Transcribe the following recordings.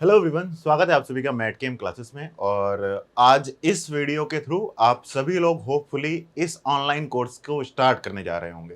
Hello everyone, स्वागत है आप सभी का मैट गेम क्लासेस में। और आज इस वीडियो के थ्रू आप सभी लोग होपफुली इस ऑनलाइन कोर्स को स्टार्ट करने जा रहे होंगे।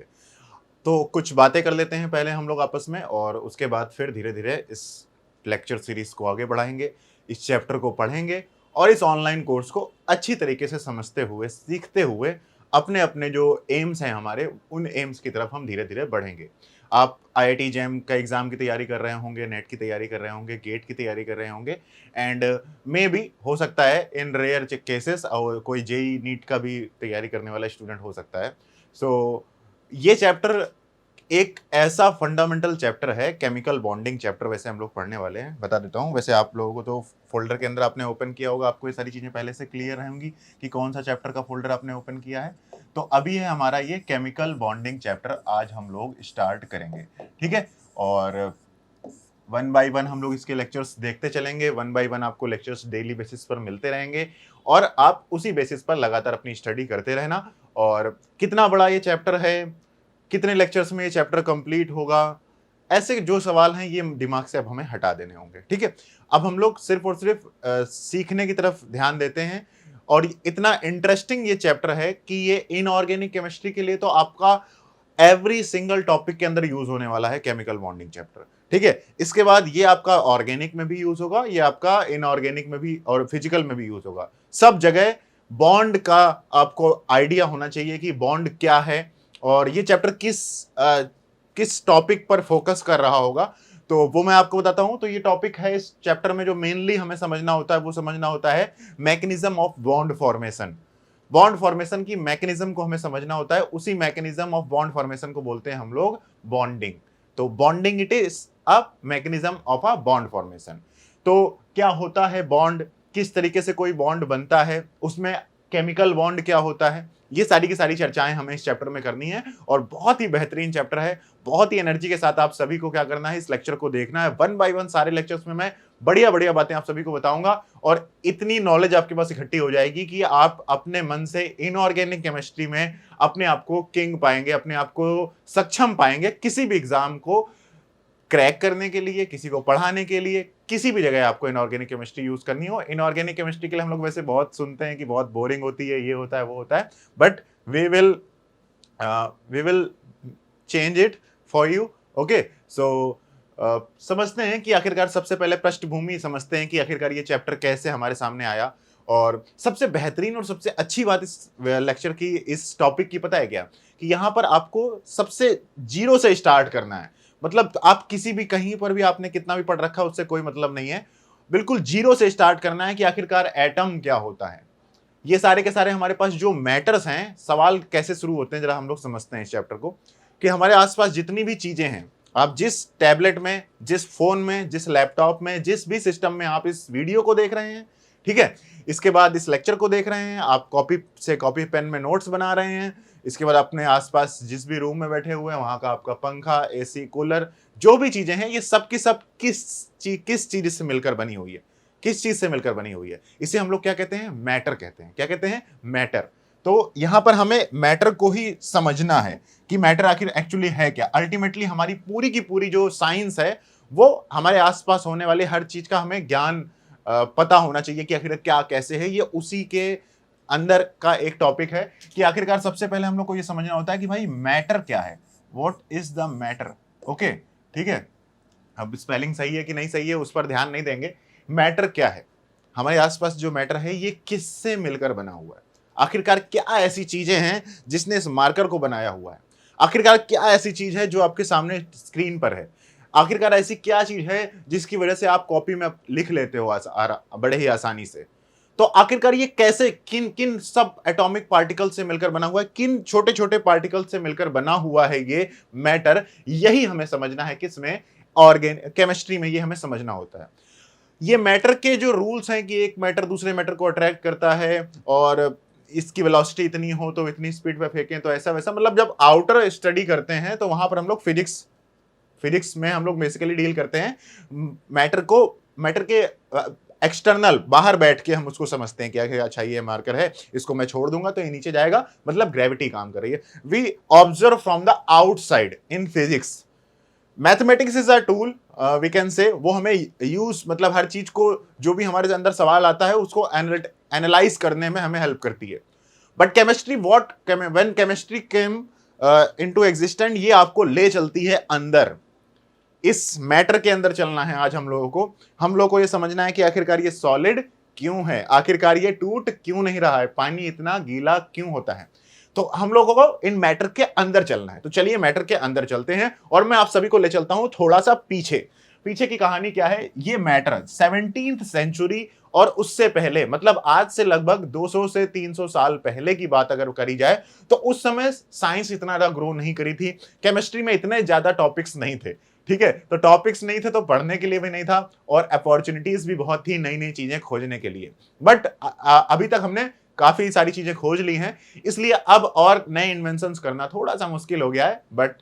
तो कुछ बातें कर लेते हैं पहले हम लोग आपस में, और उसके बाद फिर धीरे धीरे इस लेक्चर सीरीज को आगे बढ़ाएंगे, इस चैप्टर को पढ़ेंगे और इस ऑनलाइन कोर्स को अच्छी तरीके से समझते हुए, सीखते हुए अपने अपने जो एम्स हैं हमारे, उन एम्स की तरफ हम धीरे धीरे बढ़ेंगे। आप आईआईटी जैम का एग्जाम की तैयारी कर रहे होंगे, नेट की तैयारी कर रहे होंगे, गेट की तैयारी कर रहे होंगे, एंड मे बी हो सकता है इन रेयर केसेस और कोई जेई नीट का भी तैयारी करने वाला स्टूडेंट हो सकता है। सो ये चैप्टर एक ऐसा फंडामेंटल चैप्टर है, केमिकल बॉन्डिंग चैप्टर वैसे हम लोग पढ़ने वाले हैं। बता देता हूँ, वैसे आप लोगों को तो फोल्डर के अंदर आपने ओपन किया होगा, आपको ये सारी चीज़ें पहले से क्लियर होंगी कि कौन सा चैप्टर का फोल्डर आपने ओपन किया है। तो अभी है हमारा ये केमिकल बॉन्डिंग चैप्टर, आज हम लोग स्टार्ट करेंगे, ठीक है। और वन बाय वन हम लोग इसके लेक्चर्स देखते चलेंगे, वन बाय वन आपको लेक्चर्स डेली बेसिस पर मिलते रहेंगे और आप उसी बेसिस पर लगातार अपनी स्टडी करते रहना। और कितना बड़ा ये चैप्टर है, कितने लेक्चर्स में ये चैप्टर कंप्लीट होगा, ऐसे जो सवाल हैं ये दिमाग से अब हमें हटा देने होंगे, ठीक है। अब हम लोग सिर्फ और सिर्फ सीखने की तरफ ध्यान देते हैं। और इतना इंटरेस्टिंग ये चैप्टर है कि ये इनऑर्गेनिक केमिस्ट्री के लिए तो आपका एवरी सिंगल टॉपिक के अंदर यूज होने वाला है केमिकल बॉन्डिंग चैप्टर, ठीक है। इसके बाद ये आपका ऑर्गेनिक में भी यूज होगा, ये आपका इनऑर्गेनिक में भी और फिजिकल में भी यूज होगा। सब जगह बॉन्ड का आपको आइडिया होना चाहिए कि बॉन्ड क्या है और ये चैप्टर किस टॉपिक पर फोकस कर रहा होगा, तो वो मैं आपको बताता हूं। तो ये टॉपिक है इस चैप्टर में जो मेनली हमें समझना होता है, वो समझना होता है mechanism of bond formation. Bond formation की मैकेनिज्म को हमें समझना होता है, उसी मैकेनिज्म ऑफ बॉन्ड फॉर्मेशन को बोलते हैं हम लोग बॉन्डिंग। तो bonding it is a mechanism of a bond formation. तो क्या होता है बॉन्ड, किस तरीके से कोई बॉन्ड बनता है, उसमें केमिकल बॉन्ड क्या होता है, ये सारी की सारी चर्चाएं हमें इस चैप्टर में करनी है। और बहुत ही बेहतरीन चैप्टर है, बहुत ही एनर्जी के साथ आप सभी को क्या करना है, इस लेक्चर को देखना है। वन बाय वन सारे लेक्चर्स में मैं बढ़िया बढ़िया बातें आप सभी को बताऊंगा और इतनी नॉलेज आपके पास इकट्ठी हो जाएगी कि आप अपने मन से इनऑर्गेनिक केमिस्ट्री में अपने आप को किंग पाएंगे, अपने आप को सक्षम पाएंगे किसी भी एग्जाम को क्रैक करने के लिए, किसी को पढ़ाने के लिए, किसी भी जगह आपको इनऑर्गेनिक केमिस्ट्री यूज करनी हो। इनऑर्गेनिक केमिस्ट्री के लिए हम लोग वैसे बहुत सुनते हैं कि बहुत बोरिंग होती है, ये होता है, वो होता है, but we will change it for you. Okay, so समझते हैं कि आखिरकार, सबसे पहले पृष्ठभूमि समझते हैं कि आखिरकार ये चैप्टर कैसे हमारे सामने आया। और सबसे बेहतरीन और सबसे अच्छी बात इस लेक्चर की, इस टॉपिक की, पता है क्या, कि यहाँ पर आपको सबसे जीरो से स्टार्ट करना है। मतलब आप किसी भी, कहीं पर भी आपने कितना भी पढ़ रखा, उससे कोई मतलब नहीं है। बिल्कुल जीरो से स्टार्ट करना है कि आखिरकार एटम क्या होता है। ये सारे के सारे हमारे पास जो मैटर्स हैं, सवाल कैसे शुरू होते हैं, जरा हम लोग समझते हैं इस चैप्टर को। कि हमारे आसपास जितनी भी चीजें हैं, आप जिस टैबलेट में, जिस फोन में, जिस लैपटॉप में, जिस भी सिस्टम में आप इस वीडियो को देख रहे हैं, ठीक है, इसके बाद इस लेक्चर को देख रहे हैं, आप कॉपी से कॉपी पेन में नोट्स बना रहे हैं, इसके बाद अपने आसपास जिस भी रूम में बैठे हुए हैं वहां का आपका पंखा, एसी, कूलर, जो भी चीजें हैं, ये सब की सब किस चीज से मिलकर बनी हुई है, किस चीज से मिलकर बनी हुई है, इसे हम लोग क्या कहते हैं, मैटर कहते हैं। क्या कहते हैं, मैटर। तो यहां पर हमें मैटर को ही समझना है कि मैटर आखिर एक्चुअली है क्या। अल्टीमेटली हमारी पूरी की पूरी जो साइंस है, वो हमारे आसपास होने वाली हर चीज का हमें ज्ञान पता होना चाहिए कि आखिर क्या कैसे है। ये उसी के अंदर का एक टॉपिक है कि आखिरकार सबसे पहले हम लोग को ये समझना होता है कि भाई मैटर क्या है, what is the matter. Okay, ठीक है। अब स्पेलिंग सही है कि नहीं सही है उस पर ध्यान नहीं देंगे। मैटर क्या है, हमारे आसपास जो मैटर है ये किससे मिलकर बना हुआ है। आखिरकार क्या ऐसी चीजें हैं जिसने इस मार्कर को बनाया हुआ है। आखिरकार क्या ऐसी चीज है जो आपके सामने स्क्रीन पर है। आखिरकार ऐसी क्या चीज है जिसकी वजह से आप कॉपी में लिख लेते हो बड़े ही आसानी से। तो आखिरकार ये कैसे, किन किन सब एटॉमिक पार्टिकल से मिलकर बना हुआ है, किन छोटे छोटे पार्टिकल से मिलकर बना हुआ है ये मैटर, यही हमें समझना है किसमें, केमिस्ट्री में। ये हमें समझना होता है। ये मैटर के जो रूल्स हैं कि एक मैटर दूसरे मैटर को अट्रैक्ट करता है, और इसकी वेलोसिटी इतनी हो तो इतनी स्पीड पे फेंकें तो ऐसा वैसा, मतलब जब आउटर स्टडी करते हैं तो वहां पर हम लोग फिजिक्स में हम लोग बेसिकली डील करते हैं मैटर को, मैटर के एक्सटर्नल, बाहर बैठ के हम उसको समझते हैं कि अच्छा ये मार्कर है, इसको मैं छोड़ दूंगा तो ये नीचे जाएगा, मतलब ग्रेविटी काम कर रही है। We observe from the outside in physics. Mathematics is a tool, we can say, वो हमें यूज, मतलब हर चीज को, जो भी हमारे अंदर सवाल आता है उसको एनालाइज करने में हमें हेल्प करती है। But chemistry, what when chemistry came into existent, ये आपको ले चलती है अंदर, इस मैटर के अंदर चलना है आज हम लोग को ये समझना है कि आखिरकार ये सॉलिड क्यों है, आखिरकार ये टूट क्यों नहीं रहा है, पानी इतना गीला क्यों होता है। तो हम लोगों को इन मैटर के अंदर चलना है। तो चलिए मैटर के अंदर चलते हैं और मैं आप सभी को ले चलता हूं थोड़ा सा पीछे। पीछे की कहानी क्या है, ये मैटर 17th सेंचुरी और उससे पहले, मतलब आज से लगभग 200 से 300 साल पहले की बात अगर करी जाए, तो उस समय साइंस इतना ज्यादा ग्रो नहीं करी थी, केमिस्ट्री में इतने ज्यादा टॉपिक्स नहीं थे। ठीक है, तो टॉपिक्स नहीं थे तो पढ़ने के लिए भी नहीं था, और अपॉर्चुनिटीज भी बहुत थी नई नई चीजें खोजने के लिए। बट अभी तक हमने काफी सारी चीजें खोज ली हैं, इसलिए अब और नए इन्वेंशंस करना थोड़ा सा मुश्किल हो गया है। बट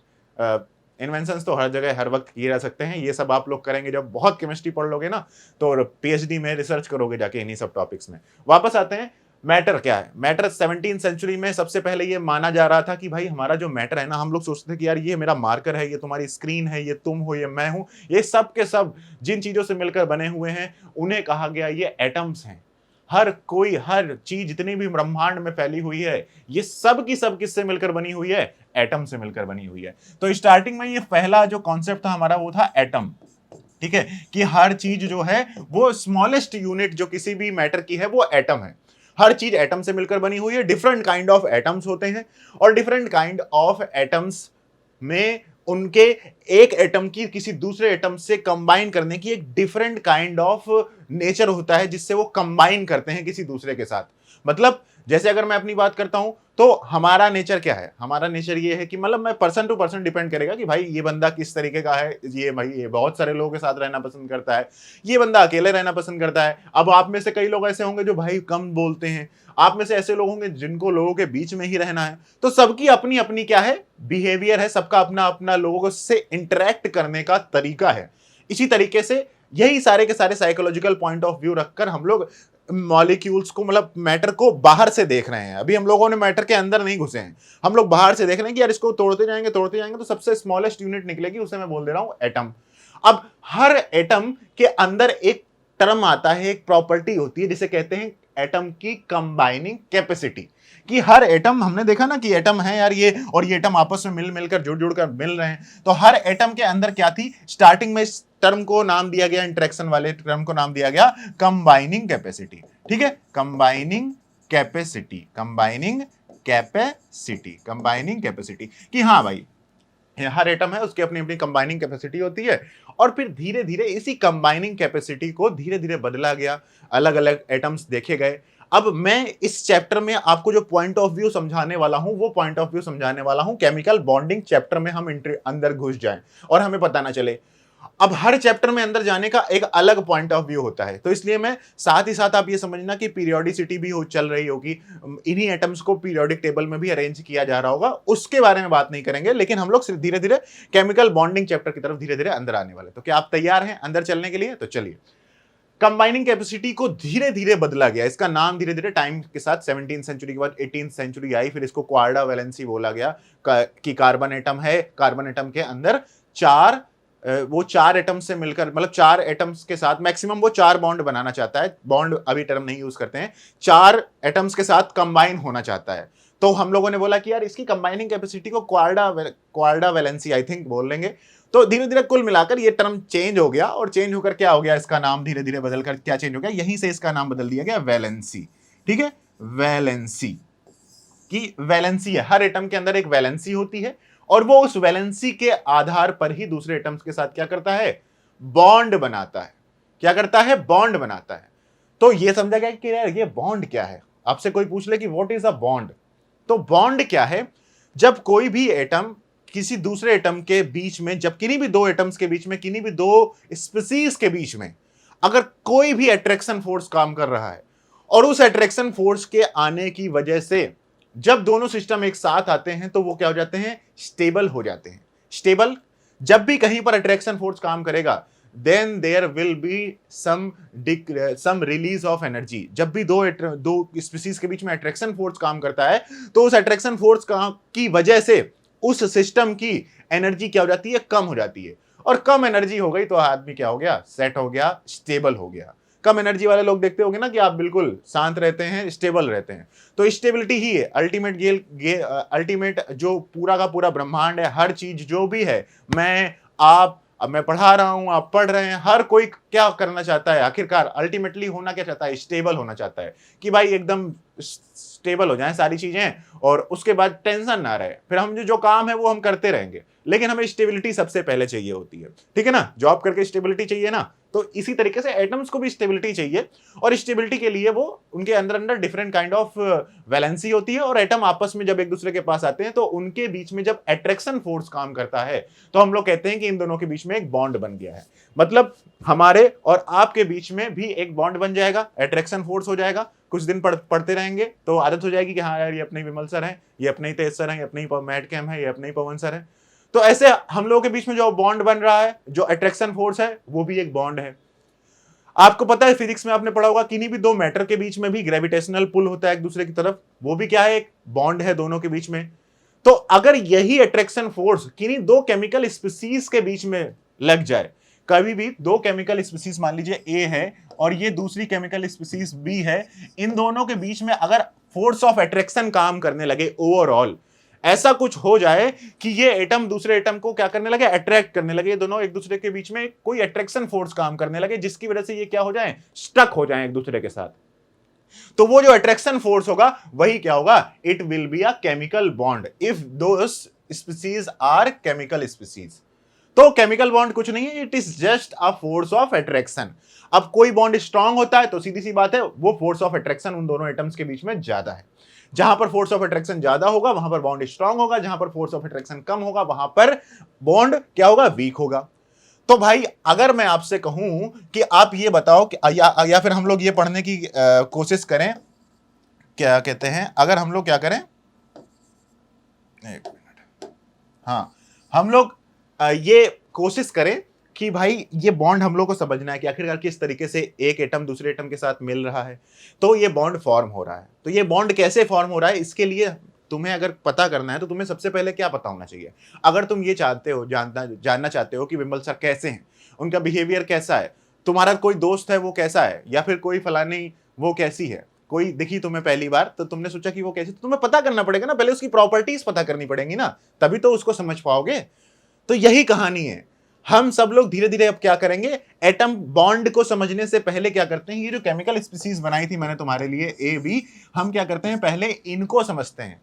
इन्वेंशंस तो हर जगह हर वक्त किए जा सकते हैं। ये सब आप लोग करेंगे जब बहुत केमिस्ट्री पढ़ लोगे ना, तो पीएचडी में रिसर्च करोगे जाके इन्हीं सब टॉपिक्स में। वापस आते हैं, मैटर क्या है। मैटर 17th सेंचुरी में सबसे पहले ये माना जा रहा था कि भाई हमारा जो मैटर है ना, हम लोग सोचते थे कि यार ये मेरा मार्कर है, ये तुम्हारी स्क्रीन है, ये तुम हो, ये मैं हूं, ये सब के सब जिन चीजों से मिलकर बने हुए हैं उन्हें कहा गया ये एटम्स हैं। हर कोई, हर चीज जितनी भी ब्रह्मांड में फैली हुई है, ये सब की सब किससे मिलकर बनी हुई है, एटम से मिलकर बनी हुई है। तो स्टार्टिंग में ये पहला जो कॉन्सेप्ट था हमारा वो था एटम। ठीक है, कि हर चीज जो है वो स्मॉलेस्ट यूनिट जो किसी भी मैटर की है वो एटम है। हर चीज एटम से मिलकर बनी हुई है। डिफरेंट काइंड ऑफ एटम्स होते हैं, और डिफरेंट काइंड ऑफ एटम्स में उनके एक एटम की किसी दूसरे एटम से कंबाइन करने की एक डिफरेंट काइंड ऑफ नेचर होता है, जिससे वो कंबाइन करते हैं किसी दूसरे के साथ। मतलब जैसे अगर मैं अपनी बात करता हूं, तो हमारा नेचर क्या है, हमारा नेचर ये है कि, मतलब मैं पर्सन टू पर्सन डिपेंड करेगा कि भाई ये बंदा किस तरीके का है, ये भाई ये बहुत सारे लोगों के साथ रहना पसंद करता है, ये बंदा अकेले रहना पसंद करता है। अब आप में से कई लोग ऐसे होंगे जो भाई कम बोलते हैं, आप में से ऐसे लोग होंगे जिनको लोगों के बीच में ही रहना है। तो सबकी अपनी अपनी क्या है, बिहेवियर है, सबका अपना अपना लोगों से इंटरेक्ट करने का तरीका है। इसी तरीके से यही सारे के सारे साइकोलॉजिकल पॉइंट ऑफ व्यू रखकर हम लोग मॉलिक्यूल्स को, मतलब मैटर को बाहर से देख रहे हैं। अभी हम लोगों ने मैटर के अंदर नहीं घुसे हैं, हम लोग बाहर से देख रहे हैं कि यार इसको तोड़ते जाएंगे तो सबसे स्मॉलेस्ट यूनिट निकलेगी, उसे मैं बोल दे रहा हूं एटम। अब हर एटम के अंदर एक टर्म आता है, एक प्रॉपर्टी होती है जिसे कहते हैं एटम की कंबाइनिंग कैपेसिटी। कि हर एटम, हमने देखा ना कि एटम है यार ये, और ये एटम आपस में मिल मिलकर जुड़ जुड़ कर मिल रहे हैं। तो हर एटम के अंदर क्या थी, स्टार्टिंग में इस टर्म को नाम दिया गया, इंटरेक्शन वाले टर्म को नाम दिया गया कंबाइनिंग कैपेसिटी। ठीक है, combining capacity, combining capacity, combining capacity, कि हाँ भाई हर एटम है उसकी अपनी अपनी कंबाइनिंग कैपेसिटी होती है। और फिर धीरे धीरे इसी कंबाइनिंग कैपेसिटी को धीरे धीरे बदला गया, अलग अलग एटम्स देखे गए। अब मैं इस चैप्टर में आपको जो पॉइंट ऑफ व्यू समझाने वाला हूं, वो पॉइंट ऑफ व्यू समझाने वाला हूं केमिकल बॉन्डिंग चैप्टर में हम अंदर घुस जाएं और हमें पता ना चले। अब हर चैप्टर में अंदर जाने का एक अलग पॉइंट ऑफ व्यू होता है, तो इसलिए मैं साथ ही साथ आप ये समझना कि पीरियोडिसिटी भी चल रही होगी, इन्हीं एटम्स को पीरियोडिक टेबल में भी अरेंज किया जा रहा होगा, उसके बारे में बात नहीं करेंगे। लेकिन हम लोग सिर्फ धीरे धीरे केमिकल बॉन्डिंग चैप्टर की तरफ धीरे धीरे अंदर आने वाले। तो क्या आप तैयार हैं अंदर चलने के लिए? तो चलिए, कंबाइनिंग कैपेसिटी को धीरे धीरे बदला गया, इसका नाम धीरे धीरे टाइम के साथ 17th सेंचुरी के बाद 18th सेंचुरी आई, फिर इसको क्वाड्रा वैलेंसी बोला गया कि कार्बन एटम है, कार्बन एटम के अंदर वो चार एटम्स से मिलकर, मतलब चार एटम्स के साथ मैक्सिमम वो चार बॉन्ड बनाना चाहता है, बॉन्ड अभी टर्म नहीं यूज करते हैं, चार एटम्स के साथ कंबाइन होना चाहता है। तो हम लोगों ने बोला कि यार इसकी कंबाइनिंग कैपेसिटी को क्वाड्रा वैलेंसी आई थिंक बोल लेंगे। तो धीरे धीरे कुल मिलाकर ये टर्म चेंज हो गया, और चेंज होकर क्या हो गया, इसका नाम धीरे धीरे बदलकर क्या चेंज हो गया, यहीं से इसका नाम बदल दिया गया वैलेंसी। ठीक है, वैलेंसी, कि वैलेंसी है, हर एटम के अंदर एक वैलेंसी होती है, और वो उस वैलेंसी के आधार पर ही दूसरे एटम्स के साथ क्या करता है, बॉन्ड बनाता है। क्या करता है, बॉन्ड बनाता है। तो ये समझा गया कि यार ये बॉन्ड क्या है। आपसे कोई पूछ ले कि व्हाट इज अ बॉन्ड, तो बॉन्ड क्या है, जब कोई भी एटम किसी दूसरे एटम के बीच में, जब किन्हीं भी दो एटम्स के बीच में, किन्हीं भी दो स्पीसीज के बीच में अगर कोई भी अट्रैक्शन फोर्स काम कर रहा है, और उस अट्रैक्शन फोर्स के आने की वजह से जब दोनों सिस्टम एक साथ आते हैं तो वो क्या हो जाते हैं, स्टेबल हो जाते हैं। स्टेबल, जब भी कहीं पर अट्रैक्शन फोर्स काम करेगा, then there will be some release of energy. जब भी दो स्पीसीज के बीच में अट्रैक्शन फोर्स काम करता है, तो उस अट्रैक्शन फोर्स की वजह से उस सिस्टम की एनर्जी क्या हो जाती है, कम हो जाती है। और कम एनर्जी हो गई तो आदमी क्या हो गया, सेट हो गया, स्टेबल हो गया। कम एनर्जी वाले लोग देखते होंगे ना कि आप बिल्कुल शांत रहते हैं, स्टेबल रहते हैं। तो स्टेबिलिटी ही है अल्टीमेट जो पूरा का पूरा ब्रह्मांड है, हर चीज जो भी है, मैं आप, अब मैं पढ़ा रहा हूं, आप पढ़ रहे हैं, हर कोई क्या करना चाहता है आखिरकार, अल्टीमेटली होना क्या चाहता है, स्टेबल होना चाहता है कि भाई एकदम स्टेबल हो जाएं सारी चीजें और उसके बाद टेंशन ना रहे, फिर हम जो काम है वो हम करते रहेंगे। लेकिन हमें स्टेबिलिटी सबसे पहले चाहिए होती है, ठीक है ना, जॉब करके स्टेबिलिटी चाहिए ना, तो इसी तरीके से एटम्स को भी स्टेबिलिटी चाहिए। और स्टेबिलिटी के लिए वो उनके अंदर अंदर डिफरेंट काइंड ऑफ वैलेंसी होती है, और एटम आपस में जब एक दूसरे के पास आते हैं तो उनके बीच में जब अट्रैक्शन फोर्स काम करता है तो हम लोग कहते हैं कि इन दोनों के बीच में एक बॉन्ड बन गया है। मतलब हमारे और आपके बीच में भी एक बॉन्ड बन जाएगा, अट्रैक्शन फोर्स हो जाएगा। कुछ दिन पढ़ते रहेंगे तो आदत हो जाएगी कि हाँ यार ये अपने ही विमल सर हैं, ये अपने ही तेज सर हैं, ये अपने ही मैट कैम है, ये अपने ही पवन सर है। तो ऐसे हम लोगों के बीच में जो बॉन्ड बन रहा है, जो अट्रैक्शन फोर्स है, वो भी एक बॉन्ड है। आपको पता है फिजिक्स में आपने पढ़ा होगा किन्हीं भी दो मैटर के बीच में भी ग्रेविटेशनल पुल होता है एक दूसरे की तरफ, वो भी क्या है, एक बॉन्ड है दोनों के बीच में। तो अगर यही अट्रैक्शन फोर्स किन्हीं दो केमिकल स्पीसीज के बीच में लग जाए, कभी भी दो केमिकल स्पीसीज मान लीजिए ए है और ये दूसरी केमिकल स्पीसीज बी है, इन दोनों के बीच में अगर फोर्स ऑफ अट्रैक्शन काम करने लगे ओवरऑल, ऐसा कुछ हो जाए कि ये एटम दूसरे एटम को क्या करने लगे, अट्रैक्ट करने लगे, ये दोनों एक दूसरे के बीच में कोई अट्रैक्शन फोर्स काम करने लगे जिसकी वजह से ये क्या हो जाए, स्टक हो जाए एक दूसरे के साथ, तो वो जो अट्रैक्शन फोर्स होगा वही क्या होगा, it will be a chemical bond if those species are chemical species. तो केमिकल बॉन्ड कुछ नहीं है, it is just a force of attraction. अब कोई बॉन्ड स्ट्रांग होता है तो सीधी सी बात है वो फोर्स ऑफ अट्रैक्शन उन दोनों एटम्स के बीच में ज्यादा है। जहां पर फोर्स ऑफ अट्रैक्शन ज्यादा होगा वहां पर बॉन्ड स्ट्रांग होगा, जहां पर फोर्स ऑफ अट्रैक्शन कम होगा वहां पर बॉन्ड क्या होगा, वीक होगा। तो भाई अगर मैं आपसे कहूं कि आप ये बताओ कि या फिर हम लोग ये पढ़ने की कोशिश करें, क्या कहते हैं, अगर हम लोग क्या करें, एक मिनट, हाँ, हम लोग ये कोशिश करें कि भाई ये बॉन्ड हम लोग को समझना है कि आखिरकार किस तरीके से एक एटम दूसरे एटम के साथ मिल रहा है, तो ये बॉन्ड फॉर्म हो रहा है। तो ये बॉन्ड कैसे फॉर्म हो रहा है, इसके लिए तुम्हें अगर पता करना है तो तुम्हें सबसे पहले क्या पता होना चाहिए। अगर तुम ये चाहते हो, जानना चाहते हो कि विमल सर कैसे हैं, उनका बिहेवियर कैसा है, तुम्हारा कोई दोस्त है वो कैसा है, या फिर कोई फलानी वो कैसी है, कोई दिखी तुम्हें पहली बार तो तुमने सोचा कि वो कैसी, तो तुम्हें पता करना पड़ेगा ना, पहले उसकी प्रॉपर्टीज पता करनी पड़ेंगी ना, तभी तो उसको समझ पाओगे। तो यही कहानी है। हम सब लोग धीरे धीरे अब क्या करेंगे, एटम बॉन्ड को समझने से पहले क्या करते हैं, ये जो केमिकल स्पीसीज बनाई थी मैंने तुम्हारे लिए ए बी, हम क्या करते हैं पहले इनको समझते हैं।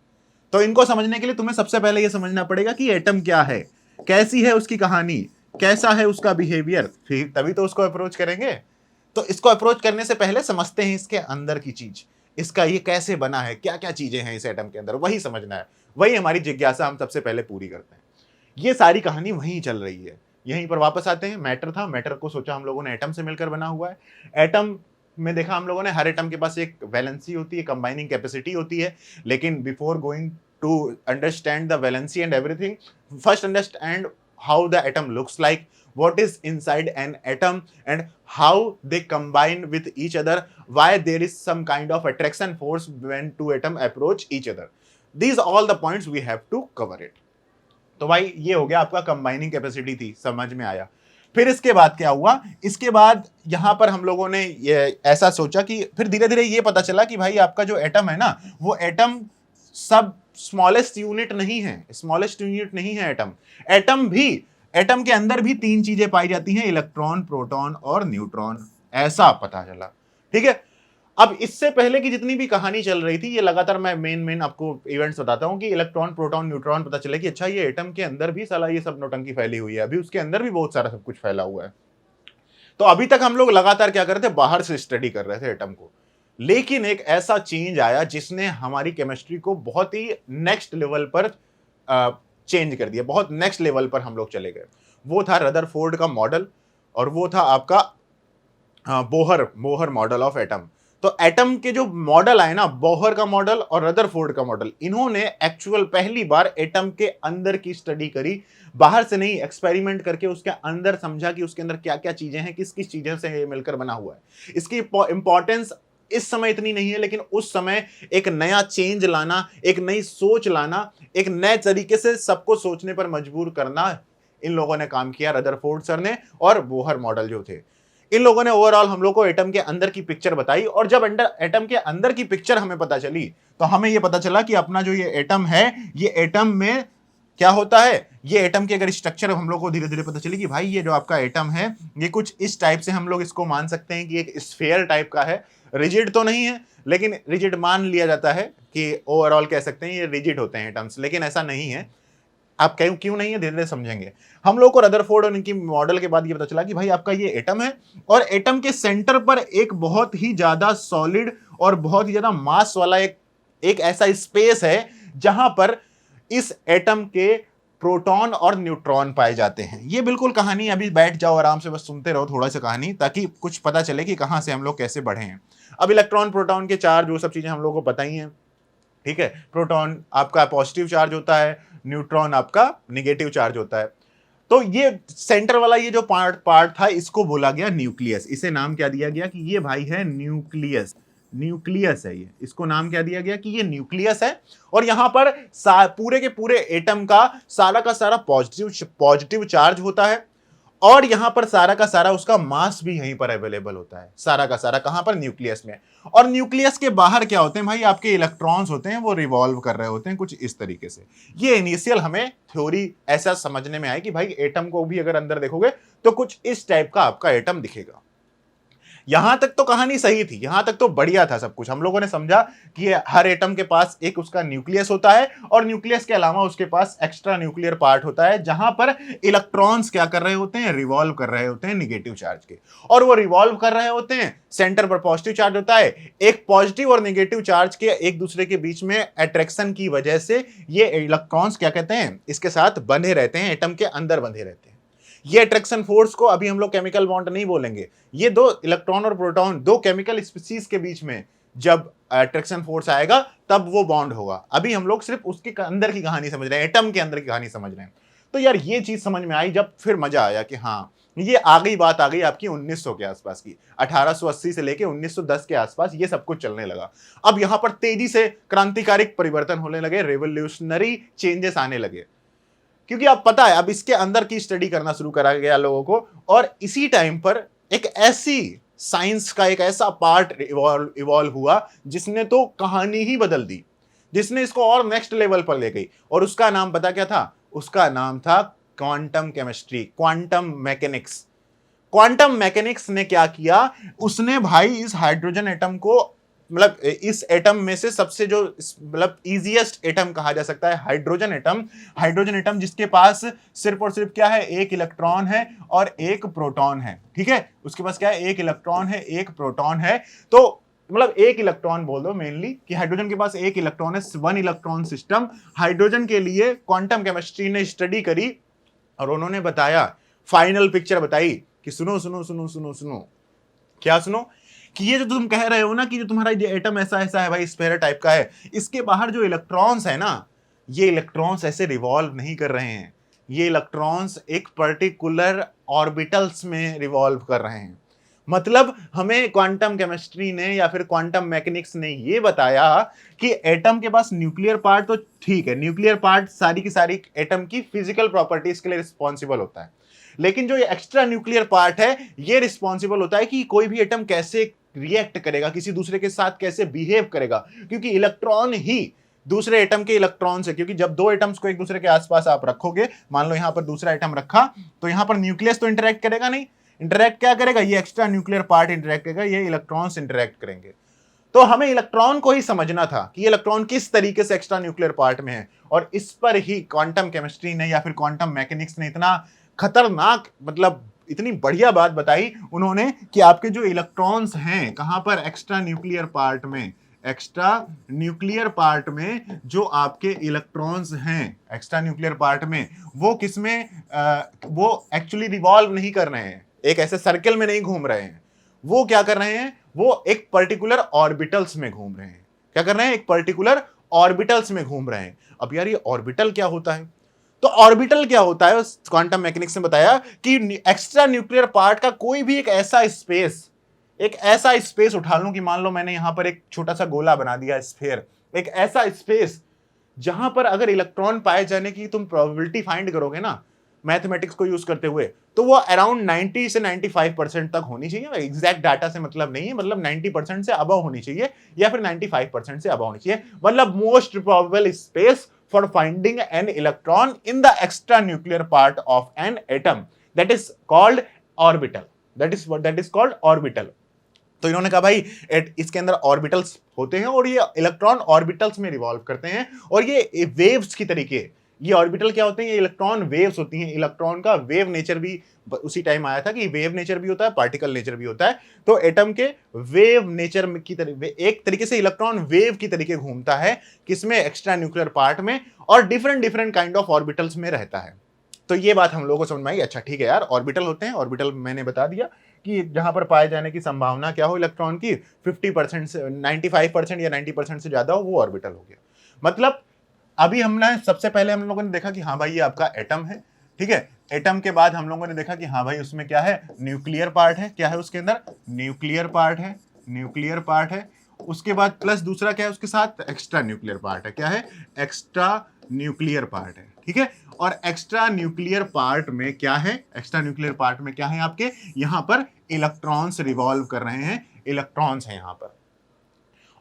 तो इनको समझने के लिए तुम्हें सबसे पहले ये समझना पड़ेगा कि एटम क्या है, कैसी है उसकी कहानी, कैसा है उसका बिहेवियर, फिर तभी तो उसको अप्रोच करेंगे। तो इसको अप्रोच करने से पहले समझते हैं इसके अंदर की चीज, इसका ये कैसे बना है, क्या क्या चीजें हैं इस एटम के अंदर, वही समझना है, वही हमारी जिज्ञासा हम सबसे पहले पूरी करते हैं। ये सारी कहानी वहीं चल रही है। यहीं पर वापस आते हैं, मैटर था, मैटर को सोचा हम लोगों ने एटम से मिलकर बना हुआ है। एटम में देखा हम लोगों ने हर एटम के पास एक वैलेंसी होती है, कंबाइनिंग कैपेसिटी होती है। लेकिन before going to understand the valency and everything, first understand how the atom looks like, what is inside an atom and how they combine with each other, why there is some kind of attraction force when two atom approach each other. These are all the points we have to cover it. तो भाई ये हो गया आपका combining capacity थी, समझ में आया। फिर इसके बाद क्या हुआ, इसके बाद यहां पर हम लोगों ने ये ऐसा सोचा कि फिर धीरे धीरे ये पता चला कि भाई आपका जो एटम है ना, वो एटम सब स्मॉलेस्ट यूनिट नहीं है, स्मॉलेस्ट यूनिट नहीं है एटम। एटम भी, एटम के अंदर भी तीन चीजें पाई जाती हैं, इलेक्ट्रॉन, प्रोटॉन और न्यूट्रॉन, ऐसा पता चला। ठीक है, अब इससे पहले की जितनी भी कहानी चल रही थी, ये लगातार मैं मेन आपको इवेंट्स बताता हूं कि इलेक्ट्रॉन, प्रोटॉन, न्यूट्रॉन पता चले कि अच्छा ये एटम के अंदर भी साला ये सब नौटंकी फैली हुई है, अभी उसके अंदर भी बहुत सारा सब कुछ फैला हुआ है। तो अभी तक हम लोग लगातार क्या कर रहे थे, बाहर से स्टडी कर रहे थे एटम को। लेकिन एक ऐसा चेंज आया जिसने हमारी केमिस्ट्री को बहुत ही नेक्स्ट लेवल पर चेंज कर दिया, बहुत नेक्स्ट लेवल पर हम लोग चले गए। वो था रदरफोर्ड का मॉडल, और वो था आपका बोहर मॉडल ऑफ एटम। तो एटम के जो मॉडल आए ना, बोहर का मॉडल और रदरफोर्ड का मॉडल, इन्होंने एक्चुअल पहली बार एटम के अंदर की स्टडी करी, बाहर से नहीं, एक्सपेरिमेंट करके उसके अंदर समझा कि उसके अंदर क्या क्या चीजें हैं, किस किस चीजें से ये मिलकर बना हुआ है। इसकी इंपॉर्टेंस इस समय इतनी नहीं है, लेकिन उस समय एक नया चेंज लाना, एक नई सोच लाना, एक नए तरीके से सबको सोचने पर मजबूर करना, इन लोगों ने काम किया, रदरफोर्ड सर ने और बोहर मॉडल जो थे। इन लोगों ने ओवरऑल हम लोग को एटम के अंदर की पिक्चर बताई, और जब एटम के अंदर की पिक्चर हमें पता चली तो हमें यह पता चला कि अपना जो ये एटम है, ये एटम में क्या होता है। ये एटम के अगर स्ट्रक्चर हम लोग को धीरे धीरे पता चली कि भाई ये जो आपका एटम है, ये कुछ इस टाइप से हम लोग इसको मान सकते हैं कि एक स्फेयर टाइप का है। रिजिड तो नहीं है, लेकिन रिजिड मान लिया जाता है कि ओवरऑल कह सकते हैं ये रिजिड होते हैं एटम्स, लेकिन ऐसा नहीं है। आप क्यों नहीं है, धीरे धीरे समझेंगे। हम लोग को रदरफोर्ड और इनकी मॉडल के बाद ये पता चला कि भाई आपका ये एटम है, और एटम के सेंटर पर एक बहुत ही ज्यादा सॉलिड और बहुत ही ज्यादा मास वाला एक ऐसा स्पेस है जहां पर इस एटम के प्रोटॉन और न्यूट्रॉन पाए जाते हैं। ये बिल्कुल कहानी, अभी बैठ जाओ आराम से, बस सुनते रहो थोड़ा सा कहानी, ताकि कुछ पता चले कि कहां से हम लोग कैसे बढ़े हैं। अब इलेक्ट्रॉन, प्रोटॉन के चार्ज, वो सब चीजें हम लोग को पता ही हैं, ठीक है। प्रोटॉन आपका पॉजिटिव चार्ज होता है, न्यूट्रॉन आपका निगेटिव चार्ज होता है। तो ये सेंटर वाला ये जो पार्ट था, इसको बोला गया न्यूक्लियस। इसे नाम क्या दिया गया कि ये भाई है न्यूक्लियस। न्यूक्लियस है ये, इसको नाम क्या दिया गया कि ये न्यूक्लियस है। और यहां पर पूरे के पूरे एटम का सारा पॉजिटिव चार्ज होता है, और यहां पर सारा का सारा उसका मास भी यहीं पर अवेलेबल होता है, सारा का सारा कहां पर, न्यूक्लियस में। और न्यूक्लियस के बाहर क्या होते हैं भाई, आपके इलेक्ट्रॉन्स होते हैं, वो रिवॉल्व कर रहे होते हैं कुछ इस तरीके से। ये इनिशियल हमें थ्योरी ऐसा समझने में आया कि भाई एटम को भी अगर अंदर देखोगे तो कुछ इस टाइप का आपका एटम दिखेगा। यहां तक तो कहानी सही थी, यहां तक तो बढ़िया था सब कुछ। हम लोगों ने समझा कि हर एटम के पास एक उसका न्यूक्लियस होता है, और न्यूक्लियस के अलावा उसके पास एक्स्ट्रा न्यूक्लियर पार्ट होता है, जहां पर इलेक्ट्रॉन्स क्या कर रहे होते हैं, रिवॉल्व कर रहे होते हैं निगेटिव चार्ज के। और वो रिवॉल्व कर रहे होते हैं, सेंटर पर पॉजिटिव चार्ज होता है। एक पॉजिटिव और निगेटिव चार्ज के एक दूसरे के बीच में अट्रैक्शन की वजह से ये इलेक्ट्रॉन्स क्या कहते हैं, इसके साथ बंधे रहते हैं, एटम के अंदर बंधे रहते हैं। ये अट्रैक्शन फोर्स को अभी हम लोग केमिकल बॉन्ड नहीं बोलेंगे, ये दो इलेक्ट्रॉन और प्रोटॉन, दो केमिकल स्पीशीज के बीच में जब अट्रैक्शन फोर्स आएगा तब वो बॉन्ड होगा। अभी हम लोग सिर्फ उसके अंदर की कहानी समझ रहे हैं, एटम के अंदर की कहानी समझ रहे हैं। तो यार ये चीज समझ में आई, जब फिर मजा आया कि हाँ, ये बात आ गई आपकी 1900 के आसपास की, 1880 से लेके 1910 के आसपास ये सब कुछ चलने लगा। अब यहां पर तेजी से क्रांतिकारी परिवर्तन होने लगे, रेवोल्यूशनरी चेंजेस आने लगे, क्योंकि आप पता है अब इसके अंदर की स्टडी करना शुरू करा गया लोगों को। और इसी टाइम पर एक ऐसी साइंस का एक ऐसा पार्ट इवॉल्व हुआ जिसने तो कहानी ही बदल दी, जिसने इसको और नेक्स्ट लेवल पर ले गई। और उसका नाम पता क्या था, उसका नाम था quantum chemistry, quantum mechanics. Quantum mechanics ने क्या किया, उसने भाई इस हाइड्रोजन एटम को, मतलब इस एटम में से सबसे जो मतलब इजीएस्ट एटम कहा जा सकता है हाइड्रोजन एटम। हाइड्रोजन एटम जिसके पास सिर्फ और सिर्फ क्या है, एक इलेक्ट्रॉन है और एक प्रोटॉन है, ठीक है। उसके पास क्या है, एक इलेक्ट्रॉन है, एक प्रोटॉन है। तो मतलब एक इलेक्ट्रॉन बोल दो मेनली, कि हाइड्रोजन के पास एक इलेक्ट्रॉन है, वन इलेक्ट्रॉन सिस्टम। हाइड्रोजन के लिए क्वांटम केमिस्ट्री ने स्टडी करी और उन्होंने बताया, फाइनल पिक्चर बताई कि सुनो सुनो सुनो सुनो सुनो, क्या सुनो, कि ये जो तुम कह रहे हो ना कि जो तुम्हारा ये एटम ऐसा ऐसा है भाई, स्फेयर टाइप का है, इसके बाहर जो इलेक्ट्रॉन्स है ना, ये इलेक्ट्रॉन्स ऐसे रिवॉल्व नहीं कर रहे हैं, ये इलेक्ट्रॉन्स एक पर्टिकुलर ऑर्बिटल्स में रिवॉल्व कर रहे हैं। मतलब हमें क्वांटम केमिस्ट्री ने या फिर क्वांटम मैकेनिक्स ने ये बताया कि एटम के पास न्यूक्लियर पार्ट तो ठीक है, न्यूक्लियर पार्ट सारी की सारी एटम की फिजिकल प्रॉपर्टीज के लिए रिस्पॉन्सिबल होता है, लेकिन जो ये एक्स्ट्रा न्यूक्लियर पार्ट है ये रिस्पॉन्सिबल होता है कि कोई भी एटम कैसे रिएक्ट करेगा, किसी दूसरे के साथ कैसे बिहेव करेगा, क्योंकि इलेक्ट्रॉन ही दूसरे एटम के इलेक्ट्रॉन से, क्योंकि जब दो एटम्स को एक दूसरे के आसपास आप रखोगे, मान लो यहां पर दूसरा एटम रखा, तो यहां पर न्यूक्लियस तो इंटरेक्ट करेगा नहीं, इंटरेक्ट क्या करेगा, ये एक्स्ट्रा न्यूक्लियर पार्ट इंटरेक्ट करेगा, ये इलेक्ट्रॉन्स इंटरेक्ट करेंगे। तो हमें इलेक्ट्रॉन को ही समझना था कि ये इलेक्ट्रॉन किस तरीके से एक्स्ट्रा न्यूक्लियर पार्ट में है, और इस पर ही क्वांटम केमिस्ट्री ने या फिर क्वांटम मैकेनिक्स ने इतना खतरनाक, मतलब इतनी बढ़िया बात बताई उन्होंने कि आपके जो इलेक्ट्रॉन्स हैं कहां पर, एक्स्ट्रा न्यूक्लियर पार्ट में, एक्स्ट्रा न्यूक्लियर पार्ट में जो आपके इलेक्ट्रॉन्स हैं एक्स्ट्रा न्यूक्लियर पार्ट में, वो किसमें, वो एक्चुअली रिवॉल्व नहीं कर रहे हैं, एक ऐसे सर्कल में नहीं घूम रहे हैं, वो क्या कर रहे हैं, वो एक पर्टिकुलर ऑर्बिटल्स में घूम रहे हैं। क्या कर रहे हैं, एक पर्टिकुलर ऑर्बिटल्स में घूम रहे हैं। अब यार ये ऑर्बिटल क्या होता है, तो ऑर्बिटल क्या होता है, क्वांटम मैकेनिक्स ने बताया कि एक्स्ट्रा न्यूक्लियर पार्ट का कोई भी एक ऐसा स्पेस एक ऐसा स्पेस उठा लूं कि मान लो मैंने यहां पर एक छोटा सा गोला बना दिया, स्फीयर, एक ऐसा स्पेस जहां पर अगर इलेक्ट्रॉन पाए जाने की तुम प्रोबेबिलिटी फाइंड करोगे ना मैथमेटिक्स को यूज करते हुए, तो वो अराउंड 90 से 95% तक होनी चाहिए। एग्जैक्ट डाटा से मतलब नहीं है, मतलब 90% से अबव होनी चाहिए या फिर 95% से अबव होनी चाहिए, मतलब most probable space for finding an electron in the extra nuclear part of an atom, that is called orbital, that is called orbital. तो इन्होंने कहा भाई इसके अंदर ऑर्बिटल्स होते हैं और ये इलेक्ट्रॉन ऑर्बिटल्स में रिवॉल्व करते हैं, और ये वेव्स की तरीके, ये ऑर्बिटल क्या होते हैं, ये इलेक्ट्रॉन वेव्स होती हैं। इलेक्ट्रॉन का वेव नेचर भी उसी टाइम आया था कि वेव नेचर भी होता है, पार्टिकल नेचर भी होता है। तो एटम के वेव नेचर की तरह एक तरीके से इलेक्ट्रॉन वेव की तरीके घूमता है, किसमें, एक्स्ट्रा न्यूक्लियर पार्ट में, और different different kind of orbitals में रहता है। तो ये बात हम लोगों को समझ में आई। अच्छा ठीक है यार, ऑर्बिटल होते हैं, ऑर्बिटल मैंने बता दिया कि जहां पर पाए जाने की संभावना क्या हो इलेक्ट्रॉन की 50% से 95% या 90% से ज्यादा हो, वो ऑर्बिटल हो गया। मतलब अभी हमने सबसे पहले हम लोगों ने देखा कि हाँ भाई ये आपका एटम है, ठीक है। एटम के बाद हम लोगों ने देखा कि हाँ भाई उसमें क्या है, न्यूक्लियर पार्ट है, क्या है उसके अंदर, न्यूक्लियर पार्ट है, न्यूक्लियर पार्ट है। उसके बाद प्लस दूसरा क्या है उसके साथ, एक्स्ट्रा न्यूक्लियर पार्ट है, क्या है, एक्स्ट्रा न्यूक्लियर पार्ट है, ठीक है। और एक्स्ट्रा न्यूक्लियर पार्ट में क्या है, एक्स्ट्रा न्यूक्लियर पार्ट में क्या है आपके, यहां पर इलेक्ट्रॉन्स रिवॉल्व कर रहे हैं, इलेक्ट्रॉन्स हैं यहां पर।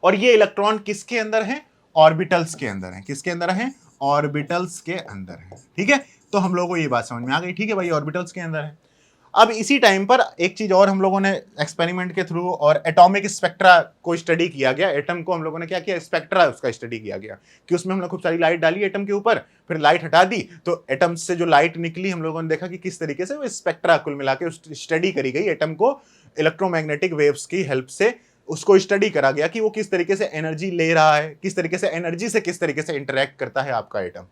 और ये इलेक्ट्रॉन किसके अंदर है, ऑर्बिटल्स के अंदर है, किसके अंदर है, ऑर्बिटल्स के अंदर है, ठीक है। तो हम लोगों को ये बात समझ में आ गई, ठीक है भाई, ऑर्बिटल्स के अंदर है। अब इसी टाइम पर एक चीज और हम लोगों ने एक्सपेरिमेंट के थ्रू और एटॉमिक स्पेक्ट्रा को स्टडी किया गया। एटम को हम लोगों ने क्या किया, स्पेक्ट्रा उसका स्टडी किया गया कि उसमें हमने खूब सारी लाइट डाली एटम के ऊपर, फिर लाइट हटा दी, तो एटम से जो लाइट निकली हम लोगों ने देखा कि किस तरीके से वो स्पेक्ट्रा कुल मिला के स्टडी करी गई। एटम को इलेक्ट्रोमैग्नेटिक वेव्स की हेल्प से उसको स्टडी करा गया कि वो किस तरीके से एनर्जी ले रहा है, किस तरीके से एनर्जी से किस तरीके से इंटरेक्ट करता है आपका एटम।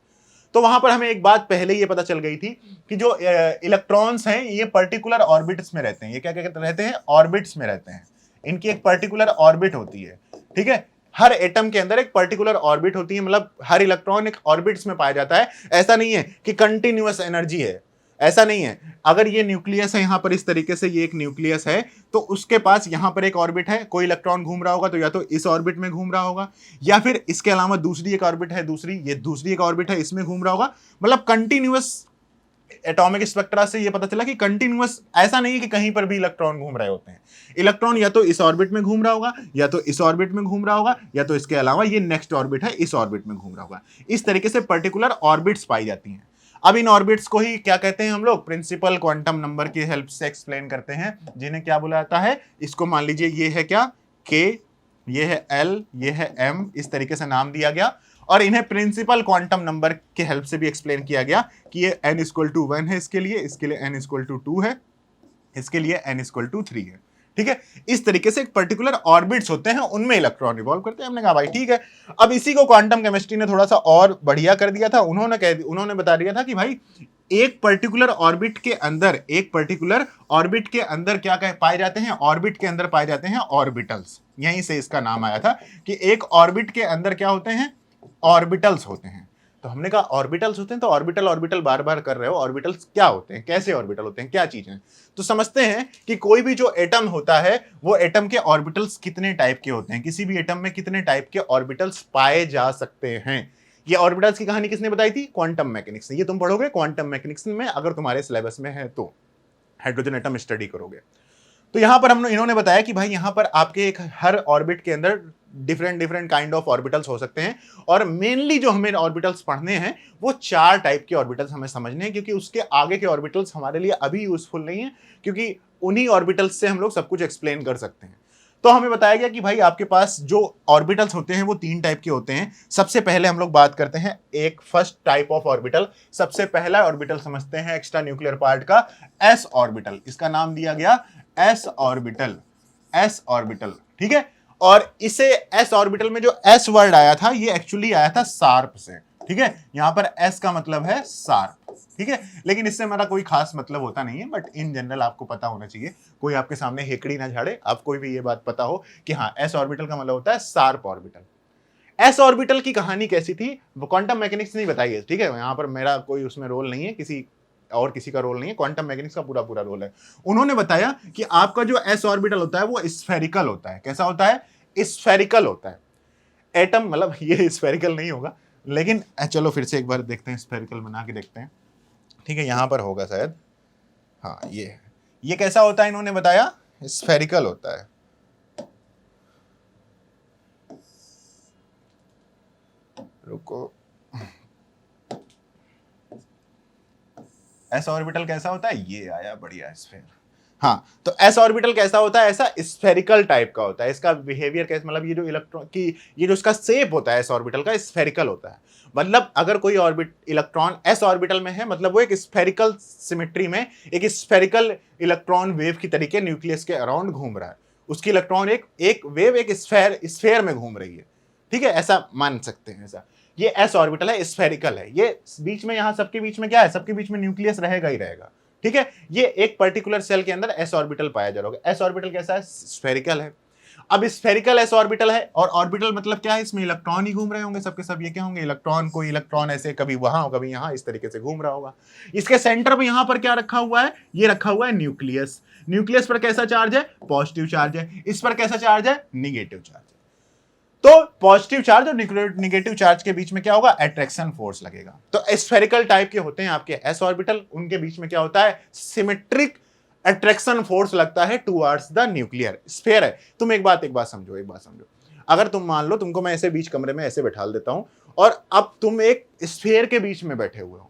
तो वहां पर हमें एक बात पहले ये पता चल गई थी कि जो इलेक्ट्रॉन्स हैं ये पर्टिकुलर ऑर्बिट्स में रहते हैं। ये क्या क्या रहते हैं, ऑर्बिट्स में रहते हैं। इनकी एक पर्टिकुलर ऑर्बिट होती है, ठीक है। हर एटम के अंदर एक पर्टिकुलर ऑर्बिट होती है, मतलब हर इलेक्ट्रॉन एक ऑर्बिट्स में पाया जाता है। ऐसा नहीं है कि कंटिन्यूअस एनर्जी है, ऐसा नहीं है। अगर ये न्यूक्लियस है यहां पर इस तरीके से, ये एक न्यूक्लियस है, तो उसके पास यहां पर एक ऑर्बिट है, कोई इलेक्ट्रॉन घूम रहा होगा तो या तो इस ऑर्बिट में घूम रहा होगा, या फिर इसके अलावा दूसरी एक ऑर्बिट है, दूसरी एक ऑर्बिट है, इसमें घूम रहा होगा। मतलब कंटिन्यूअस एटॉमिक स्पेक्ट्रा से ये पता चला कि कंटिन्यूअस, ऐसा नहीं है कि कहीं पर भी इलेक्ट्रॉन घूम रहे होते हैं। इलेक्ट्रॉन या तो इस ऑर्बिट में घूम रहा होगा, या तो इस ऑर्बिट में घूम रहा होगा, या तो इसके अलावा ये नेक्स्ट ऑर्बिट है, इस ऑर्बिट में घूम रहा होगा। इस तरीके से पर्टिकुलर ऑर्बिट्स पाई जाती हैं। अब इन ऑर्बिट्स को ही क्या कहते हैं हम लोग, प्रिंसिपल क्वांटम नंबर की हेल्प से एक्सप्लेन करते हैं, जिन्हें क्या बोला जाता है। इसको मान लीजिए ये है क्या, के, ये है एल, ये है एम, इस तरीके से नाम दिया गया। और इन्हें प्रिंसिपल क्वांटम नंबर के हेल्प से भी एक्सप्लेन किया गया कि ये n = 1 है इसके लिए n = 2 है, इसके लिए n = 3 है, ठीक है। इस तरीके से एक पर्टिकुलर ऑर्बिट्स होते हैं, उनमें इलेक्ट्रॉन रिवॉल्व करते हैं। हमने कहा भाई ठीक है। अब इसी को क्वांटम केमिस्ट्री ने थोड़ा सा और बढ़िया कर दिया था। उन्होंने बता दिया था कि भाई एक पर्टिकुलर ऑर्बिट के अंदर, एक पर्टिकुलर ऑर्बिट के अंदर क्या पाए जाते हैं, ऑर्बिट के अंदर पाए जाते हैं ऑर्बिटल्स। यहीं से इसका नाम आया था कि एक ऑर्बिट के अंदर क्या होते हैं, ऑर्बिटल्स होते हैं। तो हमने कहा ऑर्बिटल्स होते हैं, तो ऑर्बिटल ऑर्बिटल बार बार कर रहे हो, ऑर्बिटल्स क्या होते हैं, कैसे ऑर्बिटल होते हैं, क्या चीजें हैं। तो समझते हैं कि कोई भी जो एटम होता है वो एटम के ऑर्बिटल्स कितने टाइप के होते हैं, किसी भी एटम में कितने टाइप के ऑर्बिटल्स पाए जा सकते हैं। ये ऑर्बिटल्स की कहानी किसने बताई थी, क्वांटम मैकेनिक्स ने। ये तुम पढ़ोगे क्वांटम मैकेनिक्स में, अगर तुम्हारे सिलेबस में है तो हाइड्रोजन एटम स्टडी करोगे। तो यहां पर इन्होंने बताया कि भाई यहां पर आपके एक हर ऑर्बिट के अंदर different different kind of orbitals हो सकते हैं। और मेनली जो हमें ऑर्बिटल्स पढ़ने हैं वो 4 टाइप के ऑर्बिटल्स हमें समझने हैं, क्योंकि उसके आगे के ऑर्बिटल्स हमारे लिए अभी यूजफुल नहीं है, क्योंकि उन्हीं ऑर्बिटल्स से हम लोग सब कुछ एक्सप्लेन कर सकते हैं। तो हमें बताया गया कि भाई आपके पास जो ऑर्बिटल्स होते हैं वो 3 टाइप के होते हैं। सबसे पहले हम लोग बात करते हैं एक फर्स्ट टाइप ऑफ ऑर्बिटल। सबसे पहला ऑर्बिटल समझते हैं एक्स्ट्रा न्यूक्लियर पार्ट का, एस ऑर्बिटल। इसका नाम दिया गया एस ऑर्बिटल, एस ऑर्बिटल, ठीक है। और इसे एस ऑर्बिटल में जो एस वर्ड आया था ये एक्चुअली आया था शार्प से, ठीक है। यहां पर एस का मतलब है शार्प, ठीक है। लेकिन इससे हमारा कोई खास मतलब होता नहीं है, बट इन जनरल आपको पता होना चाहिए, कोई आपके सामने हेकड़ी ना झाड़े, आपको भी ये बात पता हो कि हाँ एस ऑर्बिटल का मतलब होता है शार्प ऑर्बिटल। एस ऑर्बिटल की कहानी कैसी थी वो क्वांटम मैकेनिक्स नहीं बताई है, ठीक है। यहां पर मेरा कोई उसमें रोल नहीं है, किसी और किसी का रोल नहीं है, क्वांटम मैकेनिक्स का पूरा पूरा रोल है। उन्होंने बताया कि आपका जो एस ऑर्बिटल होता है वो स्फेरिकल होता है। कैसा होता है? स्फेरिकल होता है। एटम मतलब ये स्फेरिकल नहीं होगा, लेकिन चलो फिर से एक बार देखते हैं, स्फेरिकल बना के देखते हैं। ठीक है, यहां पर होगा शायद। हाँ, ये कैसा होता है? इन्होंने बताया स्फेरिकल होता है। रुको, एस ऑर्बिटल कैसा होता है? ये आया, बढ़िया स्फेयर। हाँ, तो एस ऑर्बिटल कैसा होता है? ऐसा स्फेरिकल टाइप का होता है। इसका बिहेवियर कैसे, मतलब ये जो इलेक्ट्रॉन की ये जो इसका शेप होता है एस ऑर्बिटल का, स्फेरिकल होता है। मतलब अगर कोई इलेक्ट्रॉन एस ऑर्बिटल में है, मतलब वो एक स्फेरिकल सिमेट्री में एक स्फेरिकल इलेक्ट्रॉन वेव की तरीके न्यूक्लियस के अराउंड घूम रहा है। उसकी इलेक्ट्रॉन एक वेव एक स्फेयर में घूम रही है। ठीक है, ऐसा मान सकते हैं। ऐसा ये एस ऑर्बिटल है, स्फेरिकल है। ये बीच में, यहां सबके बीच में क्या है? सबके बीच में न्यूक्लियस रहेगा ही रहेगा। ठीक है, ये एक पर्टिकुलर सेल के अंदर एस ऑर्बिटल पाया जा रहा होगा। एस ऑर्बिटल कैसा है? स्फेरिकल है। अब स्फेरिकल एस ऑर्बिटल है, और ऑर्बिटल मतलब क्या है? इसमें इलेक्ट्रॉन ही घूम रहे होंगे सबके सब। ये क्या होंगे? इलेक्ट्रॉन। कोई इलेक्ट्रॉन ऐसे कभी वहां कभी यहां इस तरीके से घूम रहा होगा। इसके सेंटर में यहां पर क्या रखा हुआ है? ये रखा हुआ है न्यूक्लियस। न्यूक्लियस पर कैसा चार्ज है? पॉजिटिव चार्ज है। इस पर कैसा चार्ज है? Negative charge. तो पॉजिटिव चार्ज और निगेटिव चार्ज के बीच में क्या होगा? अट्रैक्शन फोर्स लगेगा। तो स्फेरिकल टाइप के होते हैं आपके एस ऑर्बिटल, उनके बीच में क्या होता है? सिमेट्रिक अट्रैक्शन फोर्स लगता है टुवर्ड्स द न्यूक्लियर स्फीयर है। तुम एक बात समझो। अगर तुम मान लो तुमको मैं ऐसे बीच कमरे में ऐसे बैठा देता हूं, और अब तुम एक स्फीयर के बीच में बैठे हुए हो,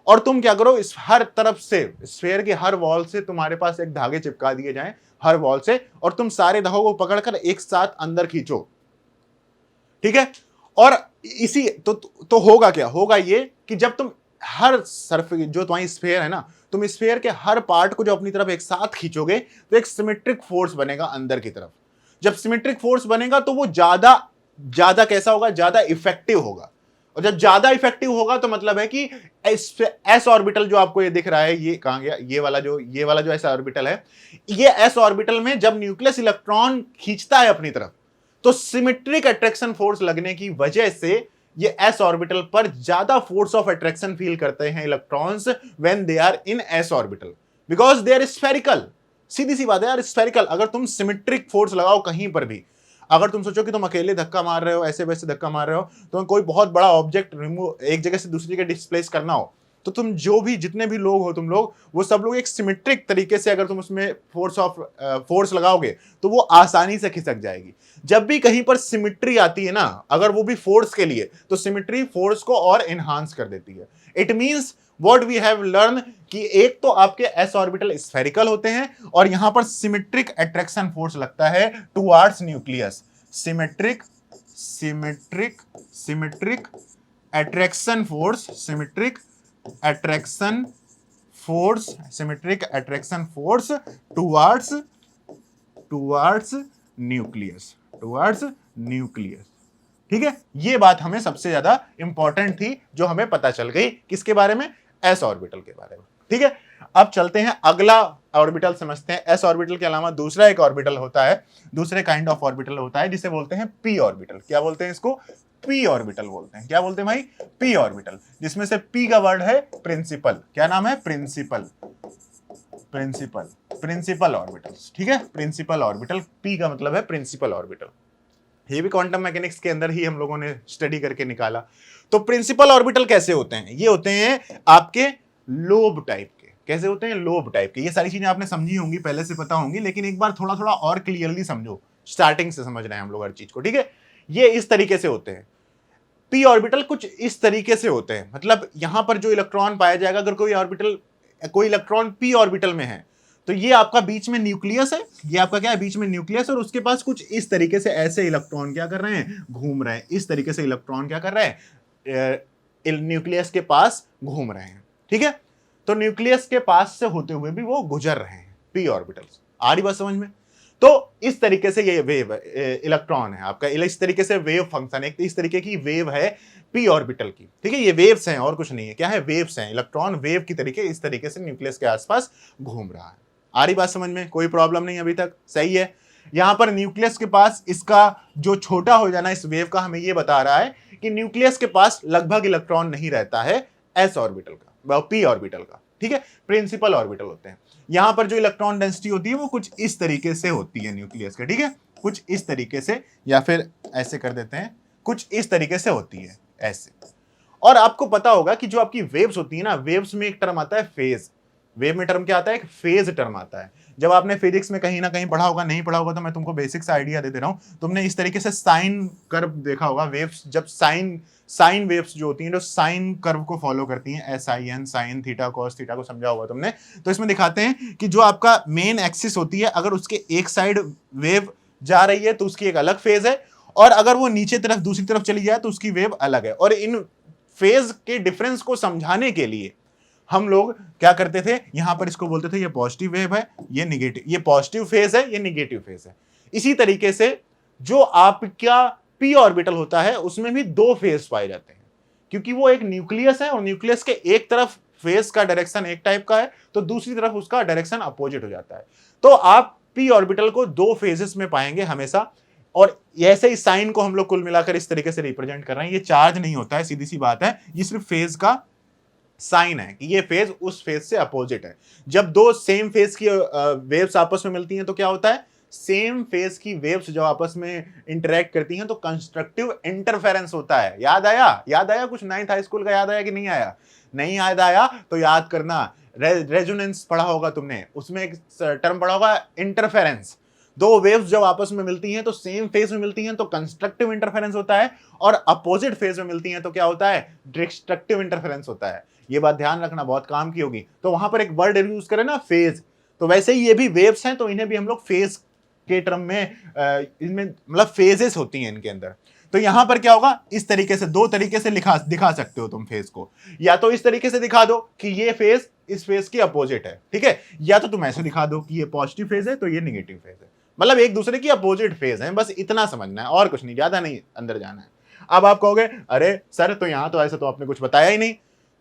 और तुम क्या करो? इस हर तरफ से स्फीयर के हर वॉल से तुम्हारे पास एक धागे चिपका दिए जाएं, हर वॉल से, और तुम सारे धागों को पकड़कर एक साथ अंदर खींचो। ठीक है, और इसी तो होगा क्या? होगा ये कि जब तुम हर सरफेस जो तुम्हारी स्फीयर है ना, तुम स्फीयर के हर पार्ट को जो अपनी तरफ एक साथ खींचोगे तो एक सिमेट्रिक फोर्स बनेगा अंदर की तरफ। जब सिमेट्रिक फोर्स बनेगा तो वो ज्यादा ज्यादा कैसा होगा? ज्यादा इफेक्टिव होगा। और जब ज्यादा इफेक्टिव होगा तो मतलब है कि एस ऑर्बिटल जो आपको ये दिख रहा है, ये कहां गया? ये वाला जो एस ऑर्बिटल है, ये एस ऑर्बिटल में जब न्यूक्लियस इलेक्ट्रॉन खींचता है अपनी तरफ, तो सिमेट्रिक अट्रैक्शन फोर्स लगने की वजह से ये एस ऑर्बिटल पर ज्यादा फोर्स ऑफ अट्रैक्शन फील करते हैं electrons when they are in s orbital, because they are spherical. सीधी सी बात है यार, स्फेरिकल। अगर तुम सिमेट्रिक फोर्स लगाओ कहीं पर भी, अगर तुम सोचो कि तुम अकेले धक्का मार रहे हो, ऐसे वैसे धक्का मार रहे हो, तो कोई बहुत बड़ा ऑब्जेक्ट रिमूव एक जगह से दूसरी जगह डिस्प्लेस करना हो, तो तुम जो भी जितने भी लोग हो, तुम लोग वो सब लोग एक सिमेट्रिक तरीके से अगर तुम उसमें फोर्स लगाओगे तो वो आसानी से खिसक जाएगी। जब भी कहीं पर सिमेट्री आती है ना, अगर वो भी फोर्स के लिए, तो सिमेट्री फोर्स को और एनहांस कर देती है। It means what we have learn कि एक तो आपके एस ऑर्बिटल स्फेरिकल होते हैं, और यहां पर सिमेट्रिक अट्रैक्शन फोर्स लगता है towards nucleus. Symmetric attraction force towards nucleus. ठीक है, ये बात हमें सबसे ज्यादा इंपॉर्टेंट थी, जो हमें पता चल गई किसके बारे में? एस ऑर्बिटल के बारे में। ठीक है, अब चलते हैं अगला ऑर्बिटल समझते हैं। एस ऑर्बिटल के अलावा दूसरा एक ऑर्बिटल होता है, दूसरे काइंड ऑफ ऑर्बिटल होता है, जिसे बोलते हैं पी ऑर्बिटल। क्या बोलते हैं इसको? पी ऑर्बिटल बोलते हैं। क्या बोलते हैं भाई? पी ऑर्बिटल, जिसमें से पी का वर्ड है प्रिंसिपल। क्या नाम है? Principal orbitals. ठीक है, प्रिंसिपल ऑर्बिटल, पी का मतलब है प्रिंसिपल ऑर्बिटल। ये भी क्वांटम मैकेनिक्स के अंदर ही हम लोगों ने स्टडी करके निकाला। तो प्रिंसिपल ऑर्बिटल कैसे होते हैं? ये होते हैं आपके लोब टाइप के। कैसे होते हैं? लोब टाइप के। ये सारी चीजें आपने समझी होंगी, पहले से पता होंगी, लेकिन एक बार थोड़ा थोड़ा और क्लियरली समझो। स्टार्टिंग से समझ रहे हैं हम लोग हर चीज को। ठीक है, ये इस तरीके से होते हैं। पी ऑर्बिटल कुछ इस तरीके से होते हैं, मतलब यहां पर जो इलेक्ट्रॉन पाया जाएगा, अगर कोई इलेक्ट्रॉन पी ऑर्बिटल में है, तो ये आपका बीच में न्यूक्लियस है। ये आपका क्या है? बीच में न्यूक्लियस, और उसके पास कुछ इस तरीके से ऐसे इलेक्ट्रॉन क्या कर रहे हैं? घूम रहे हैं। इस तरीके से इलेक्ट्रॉन क्या कर रहे हैं? न्यूक्लियस के पास घूम रहे हैं। ठीक है, तो न्यूक्लियस के पास से होते हुए भी वो गुजर रहे हैं, पी ऑर्बिटल्स। आ रही बात समझ में? तो इस तरीके से ये वेव इलेक्ट्रॉन है आपका, इस तरीके से वेव फंक्शन, एक इस तरीके की वेव है पी ऑर्बिटल की। ठीक है, ये वेव्स हैं और कुछ नहीं है। क्या है? वेव्स हैं। इलेक्ट्रॉन वेव की तरीके इस तरीके से न्यूक्लियस के आसपास घूम रहा है। आ रही बात समझ में? कोई प्रॉब्लम नहीं अभी तक? सही है। यहां पर न्यूक्लियस के पास इसका जो छोटा हो जाना इस वेव का हमें ये बता रहा है कि न्यूक्लियस के पास लगभग इलेक्ट्रॉन नहीं रहता है एस ऑर्बिटल का, पी ऑर्बिटल का। ठीक है, प्रिंसिपल ऑर्बिटल होते हैं। यहां पर जो इलेक्ट्रॉन डेंसिटी होती है वो कुछ इस तरीके से होती है न्यूक्लियस के, ठीक है, कुछ इस तरीके से, या फिर ऐसे कर देते हैं, कुछ इस तरीके से होती है, ऐसे। और आपको पता होगा कि जो आपकी वेव्स होती है ना, वेव्स में एक टर्म आता है फेज। वेव में टर्म क्या आता है? एक फेज टर्म आता है। जब आपने फिजिक्स में कहीं ना कहीं पढ़ा होगा, नहीं पढ़ा होगा तो मैं तुमको बेसिक सा आइडिया दे रहा हूं। तुमने इस तरीके से साइन कर्व देखा होगा, वेव्स जब साइन वेव्स जो होती हैं, जो साइन कर्व को फॉलो करती हैं, SIN, sine theta cos theta को समझा होगा तुमने। तो इसमें दिखाते हैं कि जो आपका मेन एक्सिस होती है, अगर उसके एक साइड वेव जा रही है तो उसकी एक अलग फेज है, और अगर वो नीचे तरफ दूसरी तरफ चली जाए तो उसकी वेव अलग है। और इन फेज के डिफरेंस को समझाने के लिए हम लोग क्या करते थे, यहां पर इसको बोलते थे ये पॉजिटिव वेव है, ये निगेटिव, ये पॉजिटिव फेज है, ये निगेटिव फेज है। इसी तरीके से जो आपका p ऑर्बिटल होता है उसमें भी दो फेज पाए जाते हैं, क्योंकि वो एक न्यूक्लियस है और न्यूक्लियस के एक तरफ फेज का डायरेक्शन एक टाइप का है तो दूसरी तरफ उसका डायरेक्शन अपोजिट हो जाता है। तो आप p ऑर्बिटल को दो फेजेस में पाएंगे हमेशा। और ऐसे ही साइन को हम लोग कुल मिलाकर इस तरीके से रिप्रेजेंट कर रहे हैं। ये चार्ज नहीं होता है, सीधी सी बात है, ये सिर्फ फेज का साइन है कि ये फेज उस फेज से अपोजिट है। जब दो सेम फेज की वेव्स आपस में मिलती हैं तो क्या होता है, सेम फेज की वेव्स जब आपस में इंटरेक्ट करती हैं तो कंस्ट्रक्टिव इंटरफेरेंस होता है। याद आया कुछ नाइन्थ हाई स्कूल का, याद आया कि नहीं आया? नहीं याद आया तो याद करना, रेजोनेंस पढ़ा होगा तुमने, उसमें एक टर्म पढ़ा होगा इंटरफेरेंस। दो वेव्स जब आपस में मिलती हैं तो सेम फेज में मिलती हैं तो कंस्ट्रक्टिव इंटरफेरेंस होता है, और अपोजिट फेज में मिलती हैं तो क्या होता है, डिस्ट्रक्टिव इंटरफेरेंस होता है। ये बात ध्यान रखना, बहुत काम की होगी। तो वहां पर एक वर्ड यूज करें ना, फेज, तो वैसे ही ये भी वेव्स हैं तो इन्हें भी हम लोग फेज के टर्म में इनमें मतलब फेजेस होती हैं इनके अंदर। तो यहां पर क्या होगा, इस तरीके से दो तरीके से दिखा सकते हो तुम फेज को। या तो इस तरीके से दिखा दो कि ये फेज इस फेज की अपोजिट है, ठीक है, या तो तुम ऐसे दिखा दो कि ये पॉजिटिव फेज है तो ये निगेटिव फेज है, मतलब एक दूसरे की अपोजिट फेज है। बस इतना समझना है और कुछ नहीं, ज्यादा नहीं अंदर जाना है। अब आप कहोगे अरे सर तो यहां तो ऐसे तो आपने कुछ बताया ही नहीं।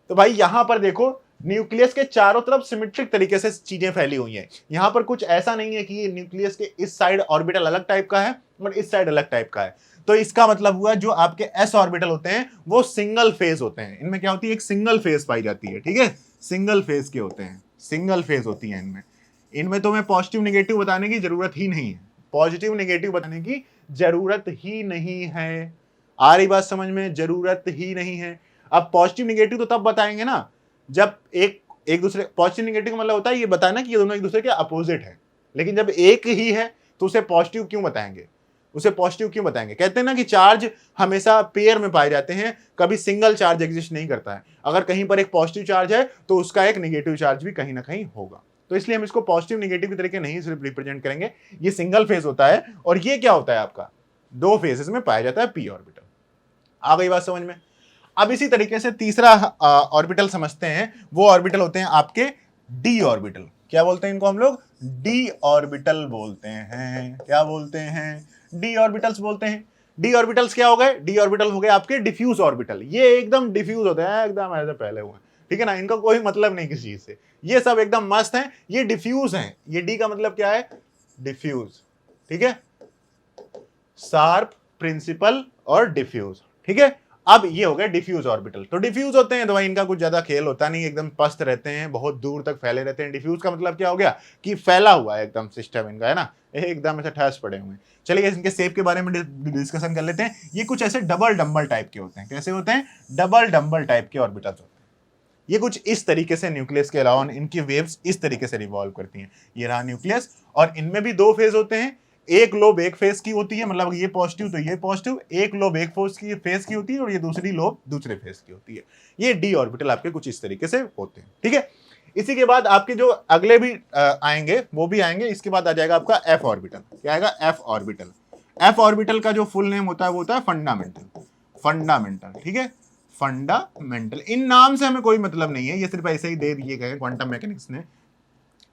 तो भाई यहां पर देखो, न्यूक्लियस के चारों तरफ सिमेट्रिक तरीके से चीजें फैली हुई हैं। यहां पर कुछ ऐसा नहीं है कि ये न्यूक्लियस के इस साइड ऑर्बिटल अलग टाइप का है और इस साइड अलग टाइप का है। तो इसका मतलब हुआ जो आपके s ऑर्बिटल होते हैं वो सिंगल फेज होते हैं। इनमें क्या होती है, एक सिंगल फेज पाई जाती है, ठीक है, सिंगल फेज के होते हैं, सिंगल फेज होती है इनमें। इनमें तो मैं पॉजिटिव नेगेटिव बताने की जरूरत ही नहीं है, पॉजिटिव नेगेटिव बताने की जरूरत ही नहीं है। आ रही बात समझ में? जरूरत ही नहीं है। अब पॉजिटिव नेगेटिव तो तब बताएंगे ना जब एक दूसरे, पॉजिटिव नेगेटिव मतलब होता है ये बताना कि ये दोनों एक दूसरे के अपोजिट है। लेकिन जब एक ही है तो उसे पॉजिटिव क्यों बताएंगे, उसे पॉजिटिव क्यों बताएंगे? कहते हैं ना कि चार्ज हमेशा पेयर में पाए जाते हैं, कभी सिंगल चार्ज एग्जिस्ट नहीं करता है। अगर कहीं पर एक पॉजिटिव चार्ज है तो उसका एक नेगेटिव चार्ज भी कहीं ना कहीं होगा। तो इसलिए हम इसको पॉजिटिव नेगेटिव के तरीके नहीं सिर्फ रिप्रेजेंट करेंगे। ये सिंगल फेज होता है और ये क्या होता है आपका, दो फेजेस में पाया जाता है p ऑर्बिटल। आ गई बात समझ में? अब इसी तरीके से तीसरा ऑर्बिटल समझते हैं। वो ऑर्बिटल होते हैं आपके d ऑर्बिटल। क्या बोलते हैं इनको हम लोग? d ऑर्बिटल बोलते हैं। क्या बोलते हैं? d ऑर्बिटल्स बोलते हैं। d ऑर्बिटल्स क्या हो गए? d ऑर्बिटल हो गए आपके डिफ्यूज ऑर्बिटल। ये एकदम डिफ्यूज होते हैं, एकदम ऐसे फैले हुए, ठीक है ना, इनका कोई मतलब नहीं किसी चीज से, ये सब एकदम मस्त हैं, ये डिफ्यूज हैं। ये d का मतलब क्या है? डिफ्यूज, ठीक है, शार्प, प्रिंसिपल और डिफ्यूज, ठीक है। अब ये हो गया डिफ्यूज ऑर्बिटल। तो डिफ्यूज होते हैं तो भाई इनका कुछ ज्यादा खेल होता नहीं, एकदम पस्त रहते हैं, बहुत दूर तक फैले रहते हैं। डिफ्यूज का मतलब क्या हो गया कि फैला हुआ है एकदम सिस्टम इनका, है ना, एकदम ऐसे ठस पड़े हुए हैं। चलिए इनके शेप के बारे में डिस्कशन कर लेते हैं। ये कुछ ऐसे डबल डम्बल टाइप के होते हैं। कैसे होते हैं? डबल डम्बल टाइप के ऑर्बिटल्स होते हैं। ये कुछ इस तरीके से न्यूक्लियस के अलावा इनकी वेव्स इस तरीके से रिवॉल्व करती हैं। ये रहा न्यूक्लियस, और इनमें भी दो फेज होते हैं। एक लोब एक फेज की होती है, मतलब ये पॉजिटिव तो ये पॉजिटिव, एक लोब एक फेज की होती है और ये दूसरी लोब दूसरे फेज की होती है। ये डी ऑर्बिटल आपके कुछ इस तरीके से होते हैं, ठीक है। इसी के बाद आपके जो अगले भी आएंगे वो भी आएंगे। इसके बाद आ जाएगा आपका एफ ऑर्बिटल। क्या आएगा? F orbital. एफ ऑर्बिटल का जो फुल नेम होता है वो होता है फंडामेंटल। फंडामेंटल, ठीक है, फंडामेंटल। इन नाम से हमें कोई मतलब नहीं है, ये सिर्फ ऐसे ही दे दिए गए, क्वांटम मैकेनिक्स ने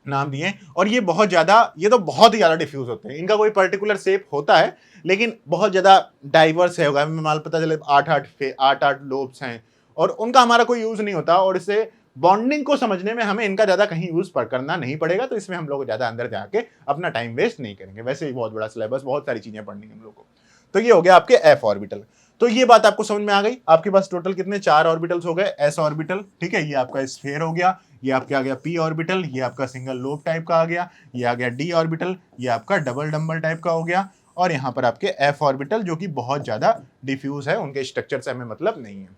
नाम दिए। और ये बहुत ज्यादा, ये तो बहुत ही ज्यादा डिफ्यूज होते हैं। इनका कोई पर्टिकुलर शेप होता है लेकिन बहुत ज्यादा डाइवर्स है होगा। मान पता चले 8 लोब्स हैं और उनका हमारा कोई यूज नहीं होता, और इससे बॉन्डिंग को समझने में हमें इनका ज्यादा कहीं यूज करना नहीं पड़ेगा। तो इसमें हम लोग ज्यादा अंदर जाके अपना टाइम वेस्ट नहीं करेंगे। वैसे ही बहुत बड़ा सिलेबस, बहुत सारी चीजें पढ़नी है हम लोग को। तो ये हो गया आपके एफ ऑर्बिटल। तो ये बात आपको समझ में आ गई। आपके पास टोटल कितने? 4 ऑर्बिटल्स हो गए। एस ऑर्बिटल, ठीक है, ये आपका स्फीयर हो गया, ये आपके आ गया p ऑर्बिटल, ये आपका सिंगल लोब टाइप का आ गया, ये आ गया d ऑर्बिटल, ये आपका डबल डंबल टाइप का हो गया, और यहाँ पर आपके f ऑर्बिटल जो कि बहुत ज्यादा डिफ्यूज है, उनके स्ट्रक्चर से हमें मतलब नहीं है।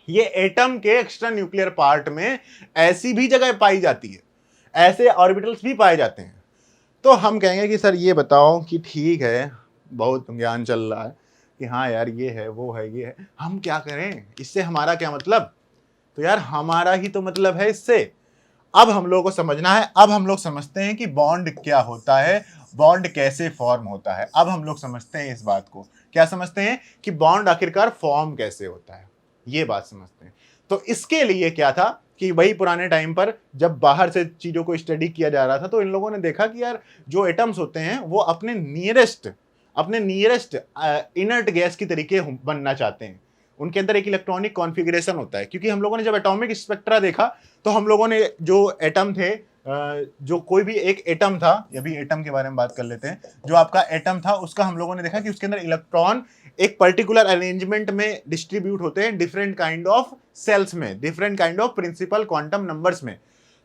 ये एटम के एक्स्ट्रा न्यूक्लियर पार्ट में ऐसी भी जगह पाई जाती है, ऐसे ऑर्बिटल्स भी पाए जाते हैं। तो हम कहेंगे कि सर ये बताओ कि ठीक है, बहुत ज्ञान चल रहा है कि हाँ यार ये है वो है ये है, हम क्या करें, इससे हमारा क्या मतलब? तो यार हमारा ही तो मतलब है इससे। अब हम लोगों को समझना है, अब हम लोग समझते हैं कि बॉन्ड क्या होता है, बॉन्ड कैसे फॉर्म होता है। अब हम लोग समझते हैं इस बात को, क्या समझते हैं कि बॉन्ड आखिरकार फॉर्म कैसे होता है, ये बात समझते हैं। तो इसके लिए क्या था कि वही पुराने टाइम पर जब बाहर से चीजों को स्टडी किया जा रहा था, तो इन लोगों ने देखा कि यार जो एटम्स होते हैं वो अपने नियरेस्ट इनर्ट गैस की तरीके बनना चाहते हैं। उनके अंदर एक इलेक्ट्रॉनिक कॉन्फ़िगरेशन होता है, क्योंकि हम लोगों ने जब एटॉमिक स्पेक्ट्रा देखा तो हम लोगों ने जो एटम थे, जो कोई भी एक एटम था, अभी एटम के बारे में बात कर लेते हैं, जो आपका एटम था उसका हम लोगों ने देखा कि उसके अंदर इलेक्ट्रॉन एक पर्टिकुलर अरेंजमेंट में डिस्ट्रीब्यूट होते हैं, डिफरेंट काइंड ऑफ सेल्स में, different kind of principal quantum numbers में।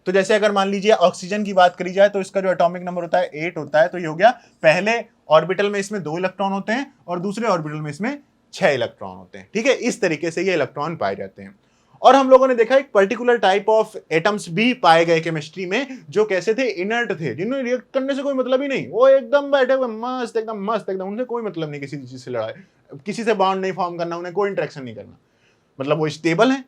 तो जैसे अगर मान लीजिए ऑक्सीजन की बात करी जाए तो इसका जो एटॉमिक नंबर होता है 8 होता है, तो ये हो गया पहले ऑर्बिटल में इसमें 2 इलेक्ट्रॉन होते हैं और दूसरे ऑर्बिटल में इसमें 6 इलेक्ट्रॉन होते हैं। ठीक है, इस तरीके से ये इलेक्ट्रॉन पाए जाते हैं। और हम लोगों ने देखा एक पर्टिकुलर टाइप ऑफ एटम्स भी पाए गए केमिस्ट्री में, जो कैसे थे, इनर्ट थे, जिन्हें रिएक्ट करने से कोई मतलब ही नहीं, वो एकदम बैठे हुए मस्त एकदम, उनसे कोई मतलब नहीं किसी चीज से लड़ाई, किसी से बॉन्ड नहीं फॉर्म करना, उन्हें कोई इंटरेक्शन नहीं करना, मतलब वो स्टेबल है।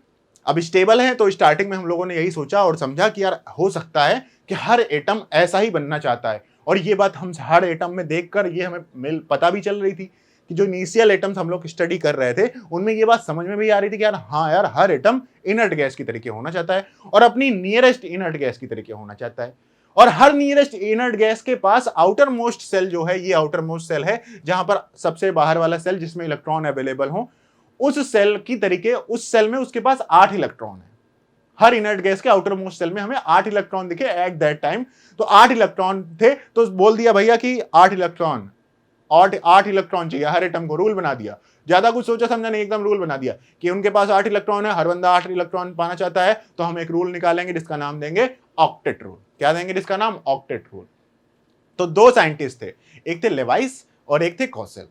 अब स्टेबल है तो स्टार्टिंग में हम लोगों ने यही सोचा और समझा कि यार हो सकता है कि हर एटम ऐसा ही बनना चाहता है, और ये बात हम हर एटम में देखकर ये हमें पता भी चल रही थी कि जो इनिशियल एटम्स हम लोग स्टडी कर रहे थे उनमें ये बात समझ में भी आ रही थी कि यार हाँ यार हर एटम इनर्ट गैस की तरीके होना चाहता है और अपनी नियरेस्ट इनर्ट गैस की तरीके होना चाहता है। और हर नियरेस्ट इनर्ट गैस के पास आउटर मोस्ट सेल जो है, ये आउटर मोस्ट सेल है जहां पर सबसे बाहर वाला सेल जिसमें इलेक्ट्रॉन अवेलेबल हो, उस सेल की तरीके उस सेल में उसके पास 8 इलेक्ट्रॉन है। हर इनर्ट गैस के आउटर मोस्ट सेल में हमें 8 इलेक्ट्रॉन दिखे एट दैट टाइम। तो 8 इलेक्ट्रॉन थे, तो बोल दिया भैया कि 8 इलेक्ट्रॉन, 8 इलेक्ट्रॉन चाहिए हर एटम को, रूल बना दिया। ज्यादा कुछ सोचा समझा नहीं, एकदम रूल बना दिया कि उनके पास 8 इलेक्ट्रॉन है, हर बंदा 8 इलेक्ट्रॉन पाना चाहता है, तो हम एक रूल निकालेंगे जिसका नाम देंगे ऑक्टेट रूल। क्या देंगे जिसका नाम? Octet rule. तो 2 साइंटिस्ट थे, एक थे लेवाइस और एक थे कौशल।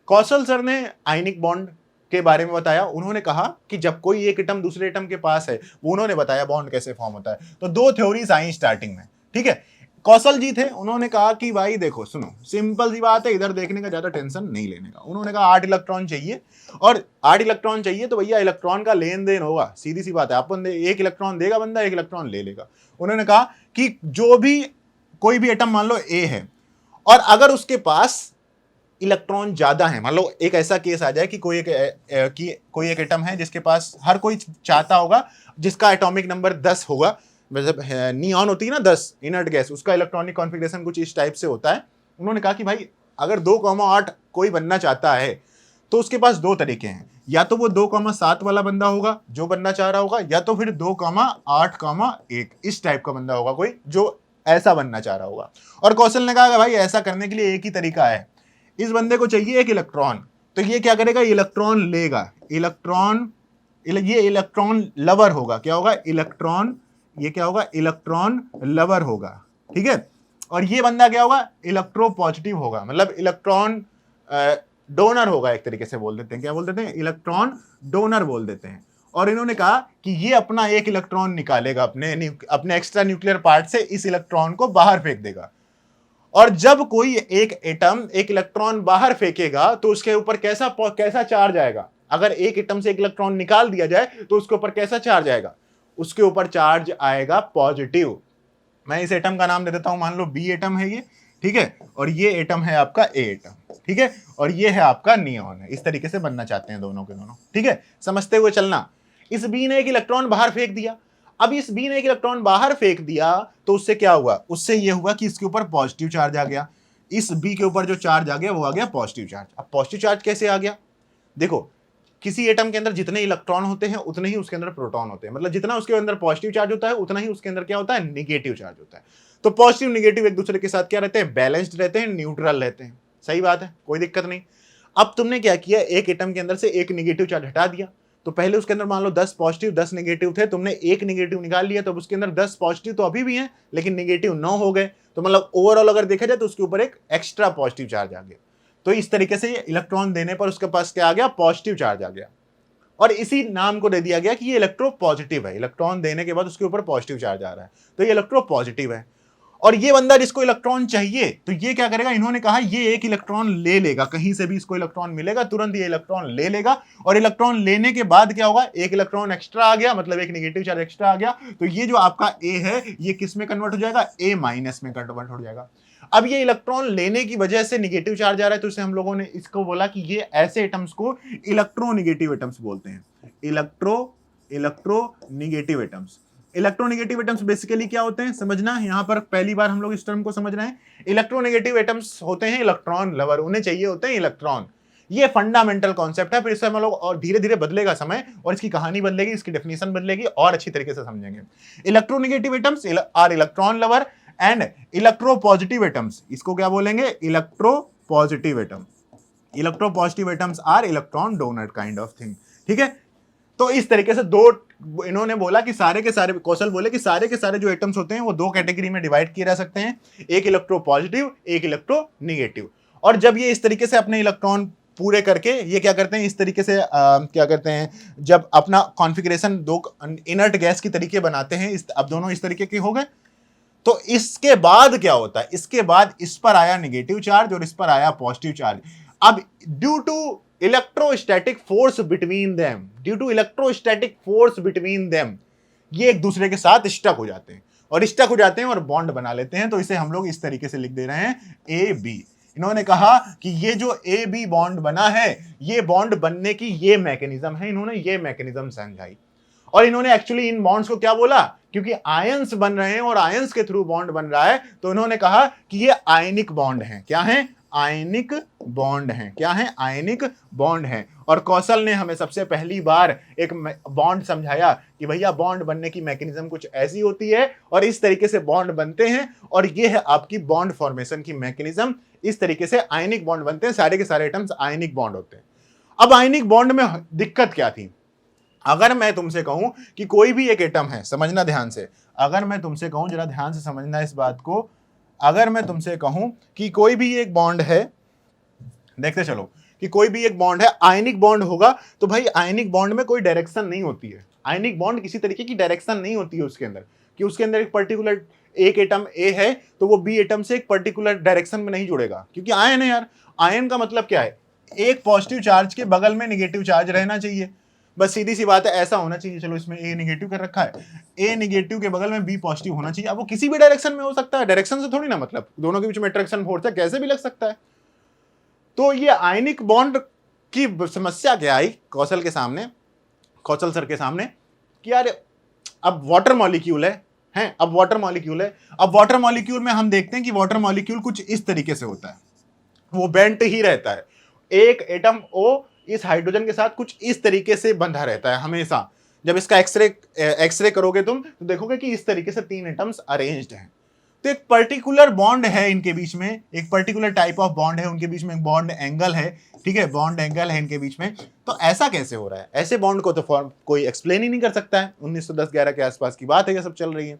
कौशल सर ने आयनिक बॉन्ड के बारे में बताया। उन्होंने कहा कि जब कोई एक एटम दूसरे एटम के पास है, वो उन्होंने बताया बॉन्ड कैसे फॉर्म होता है। तो 2 थ्योरीज आई स्टार्टिंग में। ठीक है, कौशल जी थे, उन्होंने कहा कि भाई देखो सुनो, सिंपल सी बात है, इधर देखने का ज्यादा टेंशन नहीं लेने का। उन्होंने कहा 8 इलेक्ट्रॉन चाहिए, और 8 इलेक्ट्रॉन चाहिए तो भैया इलेक्ट्रॉन का लेन देन होगा, सीधी सी बात है। अपन एक इलेक्ट्रॉन देगा बंदा, एक इलेक्ट्रॉन ले लेगा। उन्होंने कहा कि जो भी कोई भी एटम मान लो ए है, और अगर उसके पास इलेक्ट्रॉन ज्यादा है, मान लो एक ऐसा केस आ जाए कि कोई एक एटम है जिसके पास हर कोई चाहता होगा जिसका एटॉमिक नंबर 10 होगा, मतलब नियॉन होती है ना 10 इनर्ट गैस, उसका इलेक्ट्रॉनिक कॉन्फ़िगरेशन कुछ इस टाइप से होता है। उन्होंने कहा कि भाई अगर 2,8 कोई बनना चाहता है तो उसके पास 2 तरीके हैं, या तो वो 2,7 वाला बंदा होगा जो बनना चाह रहा होगा, या तो फिर 2,8,1 इस टाइप का बंदा होगा कोई जो ऐसा बनना चाह रहा होगा। और कौशल ने कहा भाई ऐसा करने के लिए एक ही तरीका है, इस बंदे को चाहिए एक इलेक्ट्रॉन, तो ये क्या करेगा, इलेक्ट्रॉन लेगा, ये इलेक्ट्रॉन लवर होगा। क्या होगा? इलेक्ट्रॉन, ये क्या होगा? इलेक्ट्रॉन लवर होगा। ठीक है, और ये बंदा क्या होगा? इलेक्ट्रो पॉजिटिव होगा, मतलब इलेक्ट्रॉन डोनर होगा, एक तरीके से बोल देते हैं। क्या बोल देते हैं? इलेक्ट्रॉन डोनर बोल देते हैं। और इन्होंने कहा कि ये अपना एक इलेक्ट्रॉन निकालेगा अपने एक्स्ट्रा न्यूक्लियर पार्ट से, इस इलेक्ट्रॉन को बाहर फेंक देगा। और जब कोई एक एटम एक इलेक्ट्रॉन बाहर फेंकेगा तो उसके ऊपर कैसा चार्ज आएगा? अगर एक एटम से एक इलेक्ट्रॉन निकाल दिया जाए तो उसके ऊपर कैसा चार्ज आएगा? उसके ऊपर चार्ज आएगा पॉजिटिव। मैं इस एटम का नाम दे देता हूं, मान लो बी एटम है ये, ठीक है, और ये एटम है आपका ए एटम, ठीक है, और ये है आपका नियॉन है। इस तरीके से बनना चाहते हैं दोनों के दोनों, ठीक है, समझते हुए चलना। इस बी ने एक इलेक्ट्रॉन बाहर फेंक दिया। अब इस बी ने एक इलेक्ट्रॉन बाहर फेंक दिया तो उससे क्या हुआ? उससे ये हुआ कि इसके ऊपर पॉजिटिव चार्ज आ गया। इस बी के ऊपर जो चार्ज आ गया वो आ गया पॉजिटिव चार्ज। अब पॉजिटिव चार्ज कैसे आ गया? देखो, किसी एटम के अंदर जितने इलेक्ट्रॉन होते हैं उतने ही उसके अंदर प्रोटॉन होते हैं, मतलब जितना उसके अंदर पॉजिटिव चार्ज होता है उतना ही उसके अंदर क्या होता है? निगेटिव चार्ज होता है। तो पॉजिटिव निगेटिव एक दूसरे के साथ क्या रहते हैं? बैलेंस्ड रहते हैं, न्यूट्रल रहते हैं। सही बात है, कोई दिक्कत नहीं। अब तुमने क्या किया, एक एटम के अंदर से एक निगेटिव चार्ज हटा दिया, तो तो पहले उसके अंदर मान लो 10 पॉजिटिव 10 नेगेटिव थे, तुमने एक नेगेटिव निकाल लिया, तो उसके अंदर 10 पॉजिटिव तो अभी भी हैं लेकिन नेगेटिव 9 हो गए, तो मतलब ओवरऑल अगर देखा जाए तो उसके ऊपर एक एक्स्ट्रा पॉजिटिव चार्ज आ गया। तो इस तरीके से इलेक्ट्रॉन देने पर उसके पास क्या आ गया, पॉजिटिव चार्ज आ गया, और इसी नाम को दे दिया गया कि ये इलेक्ट्रोपॉजिटिव है। इलेक्ट्रॉन देने के बाद उसके ऊपर पॉजिटिव चार्ज आ रहा है, तो ये इलेक्ट्रोपॉजिटिव है। और ये बंदा जिसको इलेक्ट्रॉन चाहिए, तो ये क्या करेगा, इन्होंने कहा ये एक इलेक्ट्रॉन ले लेगा, कहीं से भी इसको इलेक्ट्रॉन मिलेगा तुरंत ये इलेक्ट्रॉन ले लेगा, और इलेक्ट्रॉन लेने के बाद क्या होगा, एक इलेक्ट्रॉन एक्स्ट्रा आ गया, मतलब एक नेगेटिव चार्ज एक्स्ट्रा आ गया, तो ये जो आपका ए है ये किस में कन्वर्ट हो जाएगा, ए माइनस में कन्वर्ट हो जाएगा। अब ये इलेक्ट्रॉन लेने की वजह से नेगेटिव चार्ज आ रहा है, तो इसे हम लोगों ने इसको बोला कि ये ऐसे एटम्स को इलेक्ट्रोनेगेटिव एटम्स बोलते हैं। Electronegative atoms, electronegative atoms basically क्या होते हैं समझना, यहां पर पहली बार हम लोग इस टर्म को समझ रहे हैं। इलेक्ट्रोनेगेटिव एटम्स होते हैं इलेक्ट्रॉन लवर, उन्हें चाहिए होते हैं इलेक्ट्रॉन। ये फंडामेंटल कॉन्सेप्ट है, फिर इसे हम लोग और धीरे धीरे बदलेगा समय, और इसकी कहानी बदलेगी, इसकी डेफिनेशन बदलेगी, और अच्छी तरीके से समझेंगे। Electronegative atoms are electron lover and electropositive atoms, इसको क्या बोलेंगे, electropositive atom. Electropositive atoms are electron donor kind of thing, ठीक है। तो इस तरीके से दो, इन्होंने बोला कि सारे के सारे, कौशल बोले कि सारे के सारे जो एटम्स होते हैं वो दो कैटेगरी में डिवाइड किए जा सकते हैं, एक इलेक्ट्रोपॉजिटिव एक इलेक्ट्रोनेगेटिव। और जब ये इस तरीके से अपने इलेक्ट्रॉन पूरे करके ये क्या करते हैं, इस तरीके से क्या करते हैं, जब अपना कॉन्फ़िगरेशन दो इनर्ट गैस की तरीके बनाते हैं, अब दोनों इस तरीके के हो गए, तो इसके बाद क्या होता है, इसके बाद इस पर आया नेगेटिव चार्ज और इस पर आया पॉजिटिव चार्ज। अब due to electrostatic force between them, due to electrostatic force between them, ये एक दूसरे के साथ स्टक हो जाते हैं, और स्टक हो जाते हैं और बॉन्ड बना लेते हैं। तो इसे हम लोग इस तरीके से लिख दे रहे हैं ए बी। इन्होंने कहा कि ये जो ए बी बॉन्ड बना है, ये बॉन्ड बनने की ये मैकेनिज्म है, इन्होंने ये मैकेनिज्म समझाई। और इन्होंने एक्चुअली इन बॉन्ड्स को क्या बोला, क्योंकि आयंस बन रहे हैं और आयंस के थ्रू बॉन्ड बन रहा है, तो इन्होंने कहा कि ये आयनिक बॉन्ड हैं। क्या है, आयनिक बॉन्ड हैं। क्या है, आयनिक बॉन्ड हैं। और कौशल ने हमें सबसे पहली बार एक बॉन्ड समझाया कि भैया बॉन्ड बनने की मैकेनिज्म कुछ ऐसी होती है, और इस तरीके से बॉन्ड बनते हैं, और ये है आपकी बॉन्ड फॉर्मेशन की मैकेनिज्म। इस तरीके से आयनिक बॉन्ड बनते हैं, सारे के सारे एटम्स आयनिक बॉन्ड होते हैं। अब आयनिक बॉन्ड में दिक्कत क्या थी, अगर मैं तुमसे कहूं कि कोई भी एक एटम है, समझना ध्यान से, अगर मैं तुमसे कहूं, जरा ध्यान से समझना इस बात को, अगर मैं तुमसे कहूं कि कोई भी एक बॉन्ड है, देखते चलो कि कोई भी एक बॉन्ड है, आयनिक बॉन्ड होगा, तो भाई आयनिक बॉन्ड में कोई डायरेक्शन नहीं होती है। आयनिक बॉन्ड किसी तरीके की डायरेक्शन नहीं होती है उसके अंदर, कि उसके अंदर एक पर्टिकुलर एक एटम ए है तो वो बी एटम से एक पर्टिकुलर डायरेक्शन में नहीं जुड़ेगा, क्योंकि आयन है यार। आयन का मतलब क्या है, एक पॉजिटिव चार्ज के बगल में नेगेटिव चार्ज रहना चाहिए, बस सीधी सी बात है, ऐसा होना चाहिए। चलो इसमें ए नेगेटिव कर रखा है, ए नेगेटिव के बगल में बी पॉजिटिव होना चाहिए। अब वो किसी भी डायरेक्शन में हो सकता है, डायरेक्शन से थोड़ी ना मतलब, दोनों के बीच में अट्रैक्शन फोर्स है, कैसे भी लग सकता है। तो ये आयनिक बॉन्ड की समस्या क्या आई कौशल के सामने, कौशल सर के सामने, कि यार अब वाटर मॉलिक्यूल है, अब वाटर मॉलिक्यूल है, अब वाटर मॉलिक्यूल में हम देखते हैं कि वाटर मॉलिक्यूल कुछ इस तरीके से होता है, वो बेंट ही रहता है। एक एटम ओ इस हाइड्रोजन के साथ कुछ इस तरीके से बंधा रहता है हमेशा। जब इसका एक्सरे करोगे तुम तो देखोगे कि इस तरीके से तीन एटम्स अरेंज्ड हैं। तो एक पर्टिकुलर बॉन्ड है इनके बीच में, एक पर्टिकुलर टाइप ऑफ बॉन्ड है उनके बीच में, एक बॉन्ड एंगल है, ठीक है, बॉन्ड एंगल है इनके बीच में। तो ऐसा कैसे हो रहा है, ऐसे बॉन्ड को तो फॉर्म कोई एक्सप्लेन ही नहीं कर सकता है। 1910-11 के आसपास की बात है, ये सब चल रही है।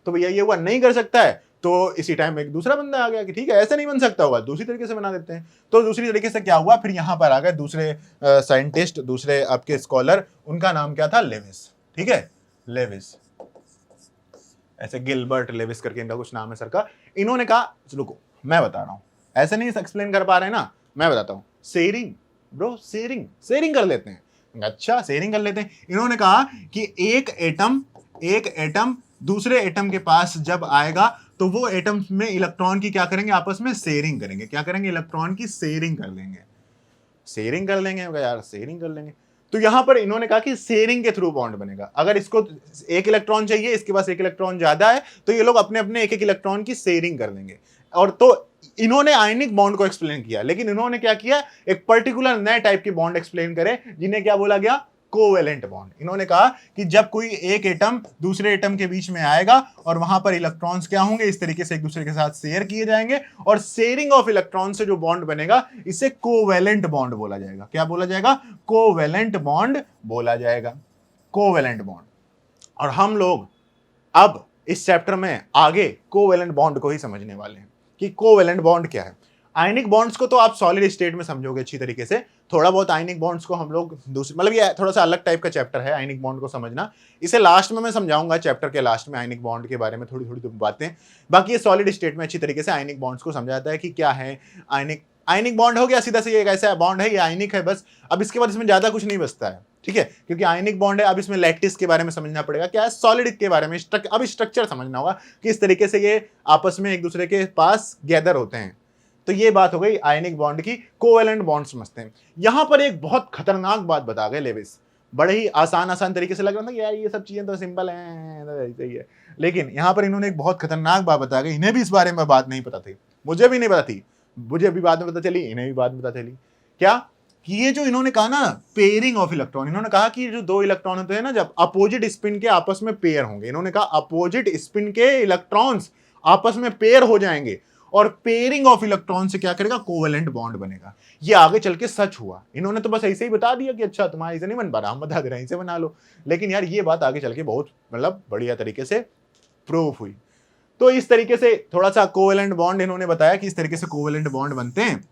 तो भैया ये हुआ, नहीं कर सकता है, तो इसी टाइम एक दूसरा बंदा आ गया कि ठीक है ऐसे नहीं बन सकता होगा, दूसरी तरीके से बना देते हैं। तो दूसरी तरीके से क्या हुआ, फिर यहाँ पर आ गए दूसरे साइंटिस्ट, दूसरे आपके स्कॉलर, उनका नाम क्या था, लेविस, ठीक है, लेविस, ऐसे गिलबर्ट लेविस करके इनका कुछ नाम है सर का। इन्होंने कहा रुको मैं बता रहा हूँ, ऐसे नहीं एक्सप्लेन कर पा रहे हैं ना, मैं बताता हूँ, शेयरिंग ब्रो, शेयरिंग कर लेते हैं। अच्छा शेयरिंग कर लेते हैं। इन्होंने कहा कि एक एटम दूसरे एटम के पास जब आएगा तो वो एटम में इलेक्ट्रॉन की क्या करेंगे, आपस में शेयरिंग करेंगे। क्या करेंगे, इलेक्ट्रॉन की शेयरिंग कर लेंगे। शेयरिंग कर लेंगे यार, शेयरिंग कर लेंगे। तो यहां पर इन्होंने कहा कि शेयरिंग के थ्रू बॉन्ड बनेगा। अगर इसको एक इलेक्ट्रॉन चाहिए, इसके पास एक इलेक्ट्रॉन ज्यादा है, तो ये लोग अपने अपने एक इलेक्ट्रॉन की शेयरिंग कर लेंगे। और तो इन्होंने आयनिक बॉन्ड को एक्सप्लेन किया, लेकिन इन्होंने क्या किया, एक पर्टिकुलर नए टाइप के बॉन्ड एक्सप्लेन करे, जिन्हें क्या बोला गया, कोवेलेंट बॉन्ड। इन्होंने कहा कि जब कोई एक एटम दूसरे एटम के बीच में आएगा और वहां पर इलेक्ट्रॉन्स क्या होंगे, इस तरीके से एक दूसरे के साथ शेयर किए जाएंगे और शेयरिंग ऑफ इलेक्ट्रॉन से जो बॉन्ड बनेगा इसे कोवेलेंट बॉन्ड बोला जाएगा। क्या बोला जाएगा? कोवेलेंट बॉन्ड बोला जाएगा, कोवेलेंट बॉन्ड। और हम लोग अब इस चैप्टर में आगे कोवेलेंट बॉन्ड को ही समझने वाले हैं कि कोवेलेंट बॉन्ड क्या है। आयनिक बॉन्ड्स को तो आप सॉलिड स्टेट में समझोगे अच्छी तरीके से, थोड़ा बहुत आयनिक बॉन्ड्स को हम लोग दूसरे, मतलब ये थोड़ा सा अलग टाइप का चैप्टर है आयनिक बॉन्ड को समझना, इसे लास्ट में मैं समझाऊंगा चैप्टर के लास्ट में आयनिक बॉन्ड के बारे में थोड़ी थोड़ी बातें। बाकी ये सॉलिड स्टेट में अच्छी तरीके से आयनिक बॉन्ड्स को समझाता है कि क्या है आयनिक बॉन्ड हो गया सीधा से, ये एक ऐसा बॉन्ड है, ये आयनिक है बस। अब इसके बाद इसमें ज्यादा कुछ नहीं बचता है, ठीक है, क्योंकि आयनिक बॉन्ड है। अब इसमें लैटिस के बारे में समझना पड़ेगा, क्या है सॉलिड के बारे में, अब स्ट्रक्चर समझना होगा कि इस तरीके से ये आपस में एक दूसरे के पास गैदर होते हैं। तो ये बात हो गई आयनिक बॉन्ड की। कोवेलेंट बॉन्ड समझते हैं। यहां पर एक बहुत खतरनाक बात बता गए लेविस, बड़े ही आसान तरीके से लग रहा था कि यार ये सब चीजें तो सिंपल हैं, सही है, लेकिन यहां पर इन्होंने एक बहुत खतरनाक बात बता गई। इन्हें भी इस बारे में बात नहीं पता थी, मुझे भी नहीं पता थी, मुझे भी बाद में पता चली, इन्हें भी बाद में पता चली। क्या कि ये जो इन्होंने कहा ना पेयरिंग ऑफ इलेक्ट्रॉन, इन्होंने कहा कि जो दो इलेक्ट्रॉन होते हैं ना, जब अपोजिट स्पिन के आपस में पेयर होंगे, इन्होंने कहा अपोजिट स्पिन के इलेक्ट्रॉन्स आपस में पेयर हो जाएंगे और पेयरिंग ऑफ इलेक्ट्रॉन से क्या करेगा, कोवेलेंट बॉन्ड बनेगा। ये आगे चल के सच हुआ। इन्होंने तो बस ऐसे ही बता दिया कि अच्छा तुम्हारा इसे नहीं बन पा रहा, हम बता दे रहे हैं इसे बना लो, लेकिन यार ये बात आगे चल के बहुत मतलब बढ़िया तरीके से प्रूफ हुई। तो इस तरीके से थोड़ा सा कोवेलेंट बॉन्ड इन्होंने बताया कि इस तरीके से कोवेलेंट बॉन्ड बनते हैं।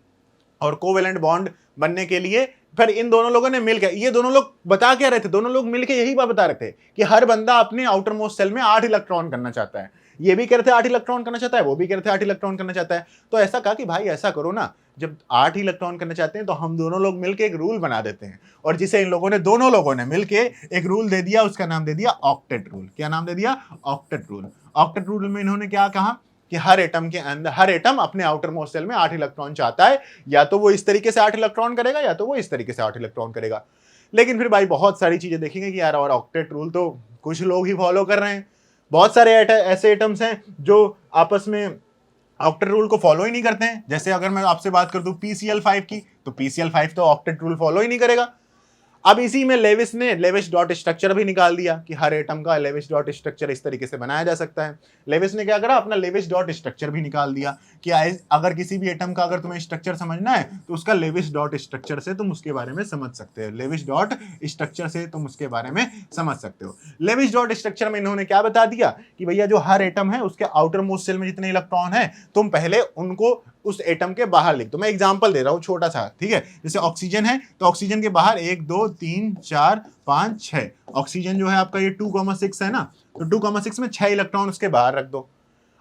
और कोवेलेंट बॉन्ड बनने के लिए फिर इन दोनों लोगों ने मिलकर, ये दोनों लोग बता क्या रहे थे, दोनों लोग मिलकर यही बात बता रहे थे कि हर बंदा अपने आउटर मोस्ट सेल में 8 इलेक्ट्रॉन करना चाहता है। ये भी कह रहे थे 8 इलेक्ट्रॉन करना चाहता है, वो भी कह रहे थे 8 इलेक्ट्रॉन करना चाहता है। तो ऐसा कहा कि भाई ऐसा करो ना, जब 8 इलेक्ट्रॉन करना चाहते हैं तो हम दोनों लोग मिलकर एक रूल बना देते हैं। और जिसे इन लोगों ने, दोनों लोगों ने मिलकर एक रूल दे दिया, उसका नाम दे दिया ऑक्टेट रूल। क्या नाम दे दिया? Octet rule. ऑक्टेट रूल में इन्होंने क्या कहा कि हर एटम के अंदर, हर एटम अपने आउटर मोस्ट सेल में 8 इलेक्ट्रॉन चाहता है, या तो वो इस तरीके से 8 इलेक्ट्रॉन करेगा या तो वो इस तरीके से 8 इलेक्ट्रॉन करेगा। लेकिन फिर भाई बहुत सारी चीजें देखेंगे कि यार और ऑक्टेट रूल तो कुछ लोग ही फॉलो कर रहे हैं, बहुत सारे ऐसे एटम्स हैं जो आपस में ऑक्टेट रूल को फॉलो ही नहीं करते हैं। जैसे अगर मैं आपसे बात कर दूं PCl5 की, तो PCl5 तो ऑक्टेट रूल फॉलो ही नहीं करेगा। अब इसी में लेविस ने लेविस डॉट स्ट्रक्चर भी निकाल दिया कि हर एटम का लेविस डॉट स्ट्रक्चर इस तरीके से बनाया जा सकता है। लेविस ने क्या करा, अपना लेविस डॉट स्ट्रक्चर भी निकाल दिया कि अगर किसी भी एटम का अगर तुम्हें स्ट्रक्चर समझना है तो उसका लेविस डॉट स्ट्रक्चर से तुम उसके बारे में समझ सकते हो, लेविस डॉट स्ट्रक्चर से तुम उसके बारे में समझ सकते हो। लेविस डॉट स्ट्रक्चर में इन्होंने क्या बता दिया कि भैया जो हर एटम है उसके आउटर मोस्ट सेल में जितने इलेक्ट्रॉन है, तुम पहले उनको उस एटम के बाहर लिख दो। मैं एग्जांपल दे रहा हूं छोटा सा, ठीक है। जैसे ऑक्सीजन है तो ऑक्सीजन के बाहर 1 2 3 4 5 6, ऑक्सीजन जो है आपका ये 2,6 है ना, तो 2,6 में 6 इलेक्ट्रॉन उसके बाहर रख दो।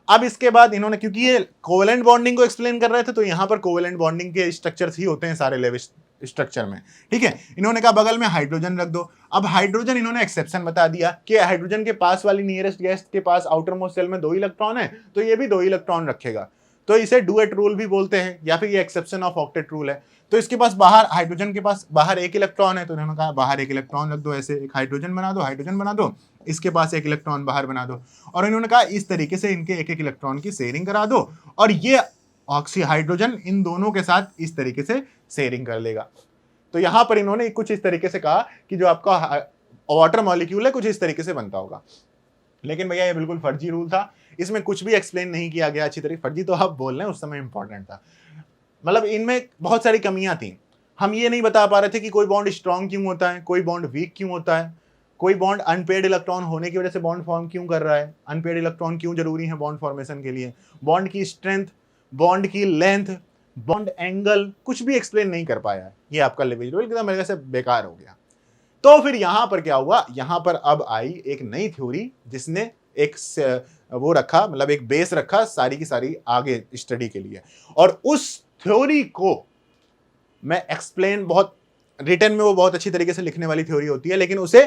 अब इसके बाद इन्होंने, क्योंकि ये कोवेलेंट बॉन्डिंग को एक्सप्लेन कर रहे थे, तो यहां पर कोवेलेंट बॉन्डिंग के स्ट्रक्चर्स ही होते हैं सारे लेविस स्ट्रक्चर में, ठीक है। इन्होंने कहा बगल में हाइड्रोजन रख दो। अब हाइड्रोजन इन्होंने एक्सेप्शन बता दिया कि हाइड्रोजन के पास वाली नियरेस्ट गैस के पास आउटर मोस्ट सेल में 2 इलेक्ट्रॉन है, तो ये भी 2 इलेक्ट्रॉन रखेगा, तो इसे डुएट रूल भी बोलते हैं, या फिर ये एक्सेप्शन ऑफ ऑक्टेट रूल है। तो इसके पास बाहर, हाइड्रोजन के पास बाहर 1 इलेक्ट्रॉन है, तो इन्होंने कहा बाहर 1 इलेक्ट्रॉन रख दो, ऐसे एक हाइड्रोजन बना दो, हाइड्रोजन बना दो, इसके पास 1 इलेक्ट्रॉन बाहर बना दो। और इन्होंने कहा इस तरीके से इनके 1 इलेक्ट्रॉन की शेयरिंग करा दो, और ये ऑक्सी हाइड्रोजन इन दोनों के साथ इस तरीके से शेयरिंग कर लेगा। तो यहां पर इन्होंने कुछ इस तरीके से कहा कि जो आपका वाटर मॉलिक्यूल है कुछ इस तरीके से बनता होगा। लेकिन भैया ये बिल्कुल फर्जी रूल था, इसमें कुछ भी एक्सप्लेन नहीं किया गया अच्छी तरीके। फर्जी तो आप बोल रहे हैं, उस समय इंपॉर्टेंट था, मतलब इनमें बहुत सारी कमियां थी। हम ये नहीं बता पा रहे थे कि कोई बॉन्ड स्ट्रांग क्यों होता है, कोई बॉन्ड वीक क्यों होता है, कोई बॉन्ड अनपेड इलेक्ट्रॉन होने की वजह से बॉन्ड फॉर्म क्यों कर रहा है, अनपेड इलेक्ट्रॉन क्यों जरूरी है बॉन्ड फॉर्मेशन के लिए, बॉन्ड की स्ट्रेंथ, बॉन्ड की लेंथ, बॉन्ड एंगल, कुछ भी एक्सप्लेन नहीं कर पाया। ये आपका लेविस रूल एकदम मेरे से बेकार हो गया। तो फिर यहां पर क्या हुआ, यहां पर अब आई एक नई थ्योरी जिसने एक वो रखा, मतलब एक बेस रखा सारी की सारी आगे स्टडी के लिए। और उस थ्योरी को मैं एक्सप्लेन, बहुत रिटर्न में वो बहुत अच्छी तरीके से लिखने वाली थ्योरी होती है, लेकिन उसे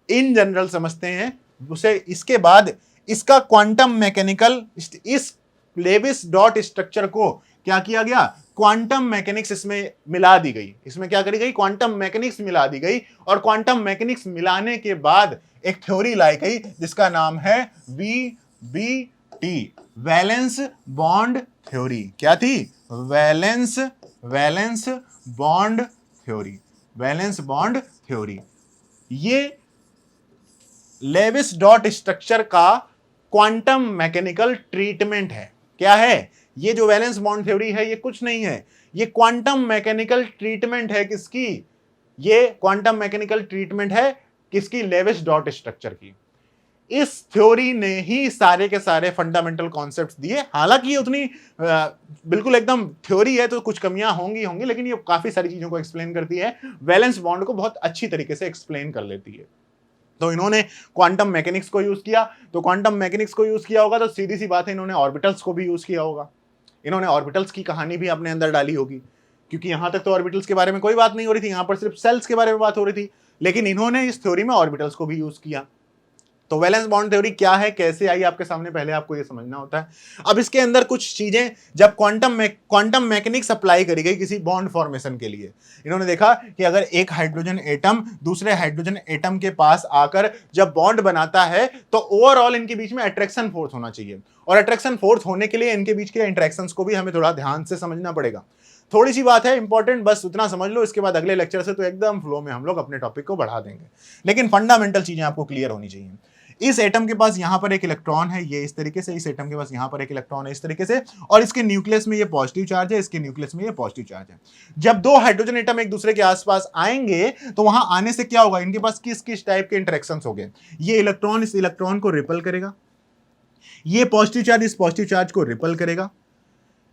इन जनरल समझते हैं उसे। इसके बाद इसका क्वांटम मैकेनिकल, इस लेविस डॉट स्ट्रक्चर को क्या किया गया, क्वांटम मैकेनिक्स इसमें मिला दी गई। इसमें क्या करी गई, क्वांटम मैकेनिक्स मिला दी गई। और क्वांटम मैकेनिक्स मिलाने के बाद एक थ्योरी लाई गई जिसका नाम है VBT, वैलेंस बॉन्ड थ्योरी। क्या थी, valence bond theory, valence bond theory. ये लेविस डॉट स्ट्रक्चर का क्वांटम मैकेनिकल ट्रीटमेंट है। क्या है ये जो वैलेंस बॉन्ड थ्योरी है? ये कुछ नहीं है, ये क्वांटम मैकेनिकल ट्रीटमेंट है। किसकी? ये क्वांटम मैकेनिकल ट्रीटमेंट है किसकी? लेविस डॉट स्ट्रक्चर की। इस थ्योरी ने ही सारे के सारे फंडामेंटल कॉन्सेप्ट्स दिए। हालांकि ये उतनी बिल्कुल एकदम थ्योरी है तो कुछ कमियां होंगी, लेकिन ये काफी सारी चीजों को एक्सप्लेन करती है, वैलेंस बॉन्ड को बहुत अच्छी तरीके से एक्सप्लेन कर लेती है। तो इन्होंने क्वांटम मैकेनिक्स को यूज किया, तो क्वांटम मैकेनिक्स को यूज किया होगा तो सीधी सी बात है इन्होंने ऑर्बिटल्स को भी यूज किया होगा। इन्होंने ऑर्बिटल्स की कहानी भी अपने अंदर डाली होगी, क्योंकि यहां तक तो ऑर्बिटल्स के बारे में कोई बात नहीं हो रही थी, यहां पर सिर्फ सेल्स के बारे में बात हो रही थी, लेकिन इन्होंने इस थ्योरी में ऑर्बिटल्स को भी यूज किया। तो वैलेंस बॉन्ड थ्योरी क्या है, कैसे आई आपके सामने, पहले आपको ये समझना होता है। अब इसके अंदर कुछ चीजें जब क्वांटम मैकेनिक्स अप्लाई करी गई किसी बॉन्ड फॉर्मेशन के लिए, इन्होंने देखा कि अगर एक हाइड्रोजन एटम दूसरे हाइड्रोजन एटम के पास आकर जब बॉन्ड बनाता है तो ओवरऑल इनके बीच में अट्रैक्शन फोर्स होना चाहिए, और अट्रैक्शन फोर्स होने के लिए इनके बीच के इंटरेक्शंस को भी हमें थोड़ा ध्यान से समझना पड़ेगा। थोड़ी सी बात है इंपॉर्टेंट, बस उतना समझ लो, इसके बाद अगले लेक्चर से तो एकदम फ्लो में हम लोग अपने टॉपिक को बढ़ा देंगे, लेकिन फंडामेंटल चीजें आपको क्लियर होनी चाहिए। इस एटम के पास यहां पर एक इलेक्ट्रॉन है, ये इस तरीके से, इस एटम के पास यहां पर एक इलेक्ट्रॉन है इस तरीके से, और इसके न्यूक्लियस में ये पॉजिटिव चार्ज है, इसके न्यूक्लियस में ये पॉजिटिव चार्ज है। जब दो हाइड्रोजन एटम एक दूसरे के आसपास आएंगे तो वहां आने से क्या होगा, इनके पास किस किस टाइप के इंटरेक्शंस होंगे। ये इलेक्ट्रॉन इस इलेक्ट्रॉन को रिपल करेगा, ये पॉजिटिव चार्ज इस पॉजिटिव चार्ज को रिपल करेगा,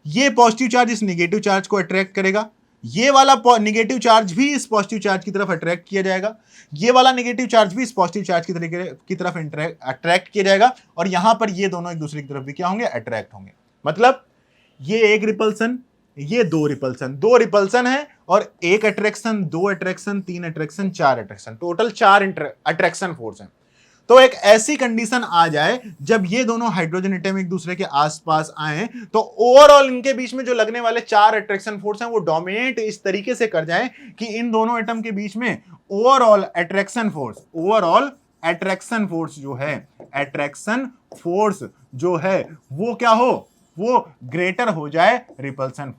ये पॉजिटिव चार्ज इस नेगेटिव चार्ज को अट्रैक्ट करेगा, ये वाला नेगेटिव चार्ज भी इस पॉजिटिव चार्ज की तरफ अट्रैक्ट किया जाएगा, ये वाला नेगेटिव चार्ज भी इस पॉजिटिव चार्ज की तरफ अट्रैक्ट किया जाएगा, और यहां पर ये दोनों एक दूसरे की तरफ भी क्या होंगे, अट्रैक्ट होंगे। मतलब ये एक रिपल्सन, ये दो रिपल्सन है, और एक अट्रैक्शन, दो अट्रैक्शन, तीन अट्रैक्शन, चार अट्रैक्शन, टोटल चार अट्रैक्शन फोर्स है। तो एक ऐसी कंडीशन आ जाए जब ये दोनों हाइड्रोजन एटम एक दूसरे के आसपास आए तो ओवरऑल इनके बीच में जो लगने वाले चार अट्रैक्शन फोर्स हैं वो डोमिनेट इस तरीके से कर जाए कि इन दोनों एटम के बीच में ओवरऑल अट्रैक्शन फोर्स जो है वो क्या हो, वो ग्रेटर हो जाए रिपल्सन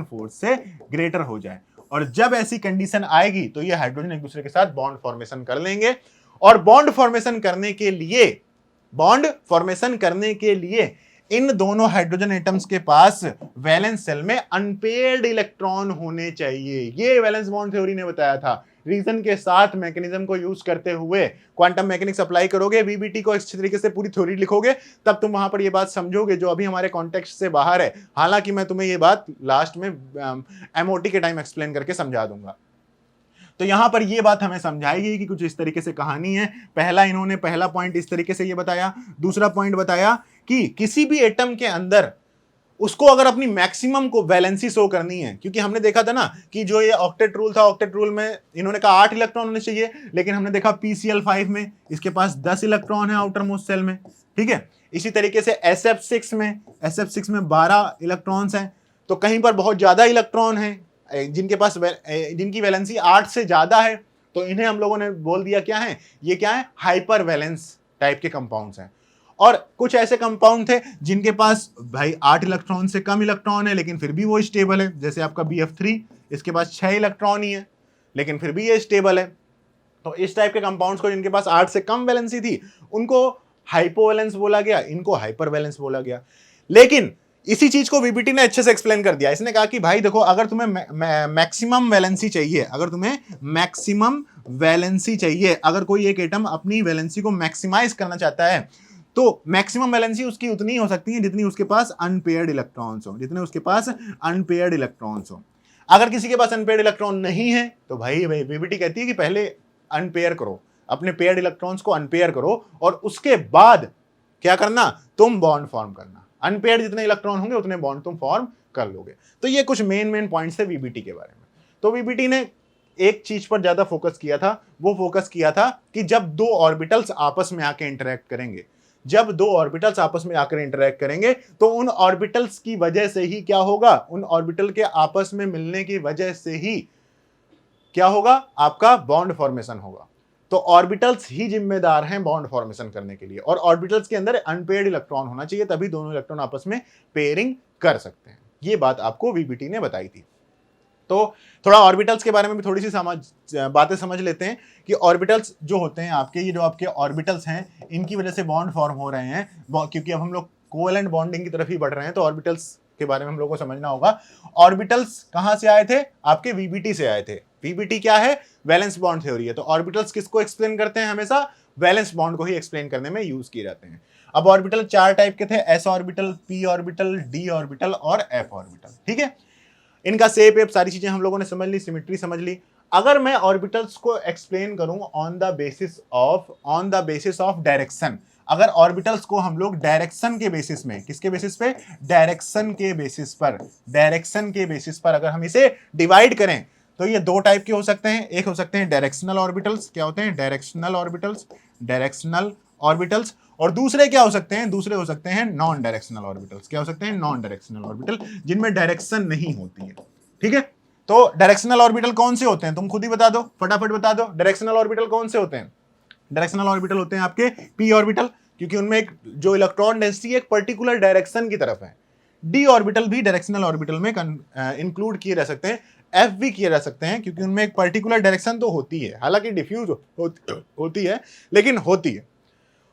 फोर्स से ग्रेटर हो जाए। और जब ऐसी कंडीशन आएगी तो ये हाइड्रोजन एक दूसरे के साथ बॉन्ड फॉर्मेशन कर लेंगे, और बॉन्ड फॉर्मेशन करने के लिए इन दोनों हाइड्रोजन एटम्स के पास वैलेंस शेल में अनपेयर्ड इलेक्ट्रॉन होने चाहिए। ये वैलेंस बॉन्ड थ्योरी ने बताया था। रीजन के साथ मैकेनिज्म को यूज करते हुए क्वांटम मैकेनिक्स अप्लाई करोगे, वीबीटी को अच्छी तरीके से पूरी थ्योरी लिखोगे, तब तुम वहां पर ये बात समझोगे जो अभी हमारे कॉन्टेक्स्ट से बाहर है। हालांकि मैं तुम्हें ये बात लास्ट में एमओटी के टाइम एक्सप्लेन करके समझा दूंगा। तो यहां पर ये बात हमें समझाएगी कि कुछ इस तरीके से कहानी है। इन्होंने पहला पॉइंट इस तरीके से ये बताया। दूसरा पॉइंट बताया कि किसी भी एटम के अंदर उसको अगर अपनी मैक्सिमम को वैलेंसी शो करनी है, क्योंकि हमने देखा था ना कि जो ये ऑक्टेट रूल था, ऑक्टेट रूल में इन्होंने कहा 8 इलेक्ट्रॉन होने चाहिए, लेकिन हमने देखा PCl5 में इसके पास 10 इलेक्ट्रॉन है आउटर मोस्ट सेल में, ठीक है। इसी तरीके से SF6 में 12 इलेक्ट्रॉन्स हैं। तो कहीं पर बहुत ज्यादा इलेक्ट्रॉन है जिनकी वैलेंसी 8 से ज्यादा है, तो इन्हें हम लोगों ने बोल दिया क्या है, ये क्या है, हाइपर वैलेंस टाइप के कंपाउंड्स हैं। और कुछ ऐसे कंपाउंड थे जिनके पास भाई 8 इलेक्ट्रॉन से कम इलेक्ट्रॉन है लेकिन फिर भी वो स्टेबल है, जैसे आपका BF3, इसके पास 6 इलेक्ट्रॉन ही है लेकिन फिर भी ये स्टेबल है। तो इस टाइप के कंपाउंड्स को जिनके पास 8 से कम वैलेंसी थी उनको हाइपोवैलेंस बोला गया, इनको हाइपर वैलेंस बोला गया। लेकिन इसी चीज को वीबीटी ने अच्छे से एक्सप्लेन कर दिया। इसने कहा कि भाई देखो, अगर तुम्हें मैक्सिमम वैलेंसी चाहिए, अगर कोई एक एटम अपनी वैलेंसी को मैक्सिमाइज करना चाहता है तो मैक्सिमम वैलेंसी उसकी उतनी हो सकती है जितनी उसके पास अनपेयर्ड इलेक्ट्रॉन्स हो। अगर किसी के पास अनपेयर्ड इलेक्ट्रॉन नहीं है तो भाई वीबीटी कहती है कि पहले अनपेयर करो, अपने पेयर्ड इलेक्ट्रॉन्स को अनपेयर करो, और उसके बाद क्या करना, तुम बॉन्ड फॉर्म करना। अनपेयर्ड जितने इलेक्ट्रॉन होंगे उतने बॉन्ड तुम फॉर्म कर लोगे। तो ये कुछ मेन पॉइंट्स है वीबीटी के बारे में। तो वीबीटी ने एक चीज पर ज्यादा फोकस किया था, वो फोकस किया था कि जब दो ऑर्बिटल्स आपस में आके इंटरेक्ट करेंगे, तो उन ऑर्बिटल्स की वजह से ही क्या होगा, उन ऑर्बिटल के आपस में मिलने की वजह से ही क्या होगा, आपका बॉन्ड फॉर्मेशन होगा। तो ऑर्बिटल्स ही जिम्मेदार हैं बॉन्ड फॉर्मेशन करने के लिए, और ऑर्बिटल्स के अंदर अनपेयर्ड इलेक्ट्रॉन होना चाहिए, तभी दोनों इलेक्ट्रॉन आपस में पेयरिंग कर सकते हैं। ये बात आपको वीबीटी ने बताई थी। तो थोड़ा ऑर्बिटल्स के बारे में भी थोड़ी सी बातें समझ लेते हैं कि ऑर्बिटल्स जो होते हैं आपके, ये जो आपके ऑर्बिटल्स हैं, इनकी वजह से बॉन्ड फॉर्म हो रहे हैं, क्योंकि अब हम लोग कोवेलेंट बॉन्डिंग की तरफ ही बढ़ रहे हैं, तो ऑर्बिटल्स के बारे में हम लोग को समझना होगा। ऑर्बिटल्स कहां से आए थे? आपके वीबीटी से आए थे। वीबीटी क्या है? वैलेंस बॉन्ड थ्योरी है। तो ऑर्बिटल्स किसको एक्सप्लेन करते हैं? हमेशा वैलेंस बॉन्ड को ही एक्सप्लेन करने में यूज किए जाते हैं। अब ऑर्बिटल 4 टाइप के थे, S orbital, P orbital, D orbital और एफ ऑर्बिटल। ठीक है, इनका शेप वेप सारी चीजें हम लोगों ने समझ ली, सिमेट्री समझ ली। अगर मैं ऑर्बिटल्स को एक्सप्लेन करूं on the basis of direction, अगर ऑर्बिटल्स को हम लोग डायरेक्शन के बेसिस में, किसके बेसिस पे? डायरेक्शन के बेसिस पर अगर हम इसे डिवाइड करें तो ये 2 टाइप के हो सकते हैं। एक हो सकते हैं डायरेक्शनल ऑर्बिटल्स। क्या होते हैं? Directional orbitals. और दूसरे क्या हो सकते हैं? दूसरे हो सकते हैं नॉन डायरेक्शनल ऑर्बिटल्स। क्या हो सकते हैं? नॉन डायरेक्शनल ऑर्बिटल, जिनमें डायरेक्शन नहीं होती है। ठीक है, तो डायरेक्शनल ऑर्बिटल कौन से होते हैं? तुम खुद ही बता दो, फटाफट बता दो। डायरेक्शनल ऑर्बिटल कौन से होते हैं? डायरेक्शनल ऑर्बिटल होते हैं आपके पी ऑर्बिटल, क्योंकि उनमें एक जो इलेक्ट्रॉन डेंसिटी एक पर्टिकुलर डायरेक्शन की तरफ है। डी ऑर्बिटल भी डायरेक्शनल ऑर्बिटल में इंक्लूड किए जा सकते हैं, एफ भी किए जा सकते हैं, क्योंकि उनमें एक पर्टिकुलर डायरेक्शन तो होती है, हालांकि डिफ्यूज होती है, लेकिन होती है।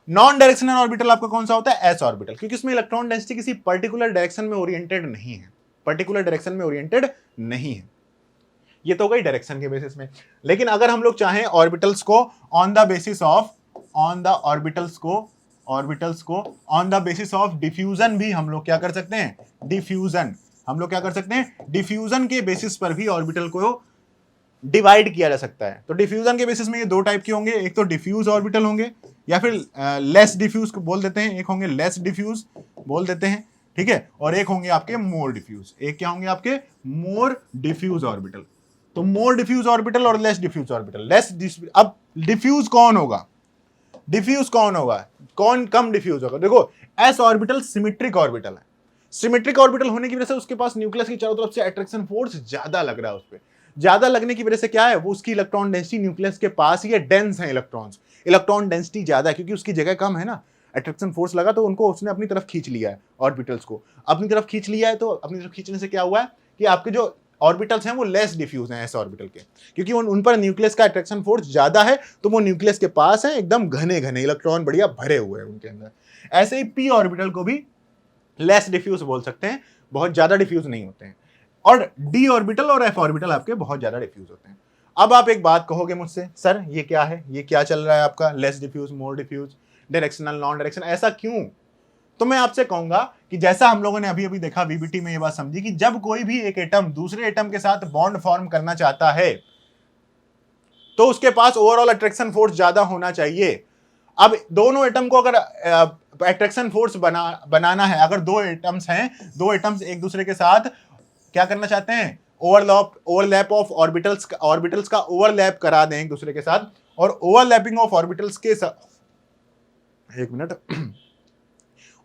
नॉन डायरेक्शनल ऑर्बिटल आपका कौन सा होता है? एस ऑर्बिटल, क्योंकि इसमें इलेक्ट्रॉन डेंसिटी किसी पर्टिकुलर डायरेक्शन में ओरिएंटेड नहीं है। ये तो गई डायरेक्शन के बेसिस में। लेकिन अगर हम लोग चाहें ऑर्बिटल्स को on the basis of diffusion भी हम लोग क्या कर सकते हैं? डिफ्यूजन के बेसिस पर भी ऑर्बिटल को डिवाइड किया जा सकता है। तो डिफ्यूजन के बेसिस में ये 2 टाइप के होंगे, एक तो डिफ्यूज ऑर्बिटल होंगे, या फिर लेस डिफ्यूज बोल देते हैं, एक होंगे लेस डिफ्यूज बोल देते हैं। ठीक है, और एक होंगे आपके मोर डिफ्यूज। एक क्या होंगे आपके? मोर डिफ्यूज ऑर्बिटल। तो मोर डिफ्यूज ऑर्बिटल और लेस डिफ्यूज ऑर्बिटल। अब डिफ्यूज कौन होगा? कौन कम डिफ्यूज होगा? देखो, एस ऑर्बिटल सिमेट्रिक ऑर्बिटल है। सिमेट्रिक ऑर्बिटल होने की वजह से उसके पास न्यूक्लियस की चारों तरफ से अट्रैक्शन फोर्स ज्यादा लग रहा है। उस पर ज्यादा लगने की वजह से क्या है? वो उसकी इलेक्ट्रॉन डेंसिटी न्यूक्लियस के पास ही है, डेंस है इलेक्ट्रॉन डेंसिटी ज्यादा है, क्योंकि उसकी जगह कम है ना। अट्रैक्शन फोर्स लगा तो उनको उसने अपनी तरफ खींच लिया है, ऑर्बिटल्स को अपनी तरफ खींच लिया है। तो अपनी तरफ खींचने से क्या हुआ है कि आपके जो ऑर्बिटल्स हैं वो लेस डिफ्यूज हैं एस ऑर्बिटल के, क्योंकि उन पर न्यूक्लियस का अट्रैक्शन फोर्स ज्यादा है, तो वो न्यूक्लियस के पास है, एकदम घने घने इलेक्ट्रॉन बढ़िया भरे हुए हैं उनके अंदर। ऐसे ही पी ऑर्बिटल को भी लेस डिफ्यूज बोल सकते हैं, बहुत ज्यादा डिफ्यूज नहीं होते हैं। और डी ऑर्बिटल और एफ ऑर्बिटल आपके बहुत ज्यादा डिफ्यूज होते हैं। अब आप एक बात कहोगे मुझसे, सर ये क्या है, ये क्या चल रहा है आपका? लेस डिफ्यूज, मोर डिफ्यूज, डायरेक्शनल, नॉन डायरेक्शनल, ऐसा क्यों? तो मैं आपसे कहूंगा कि जैसा हम लोगों ने अभी अभी देखा, वीबीटी में ये बात समझी कि जब कोई भी एक एटम दूसरे एटम के साथ बॉन्ड फॉर्म करना चाहता है तो उसके पास ओवरऑल अट्रैक्शन फोर्स ज्यादा होना चाहिए। अब दोनों एटम को अगर अट्रैक्शन फोर्स बनाना है, अगर 2 एटम्स हैं, 2 एटम्स एक दूसरे के साथ क्या करना चाहते हैं? ओवरलैप ऑफ ऑर्बिटल्स का ओवरलैप करा दें एक दूसरे के साथ, और ओवरलैपिंग ऑफ ऑर्बिटल्स के साथ, एक मिनट,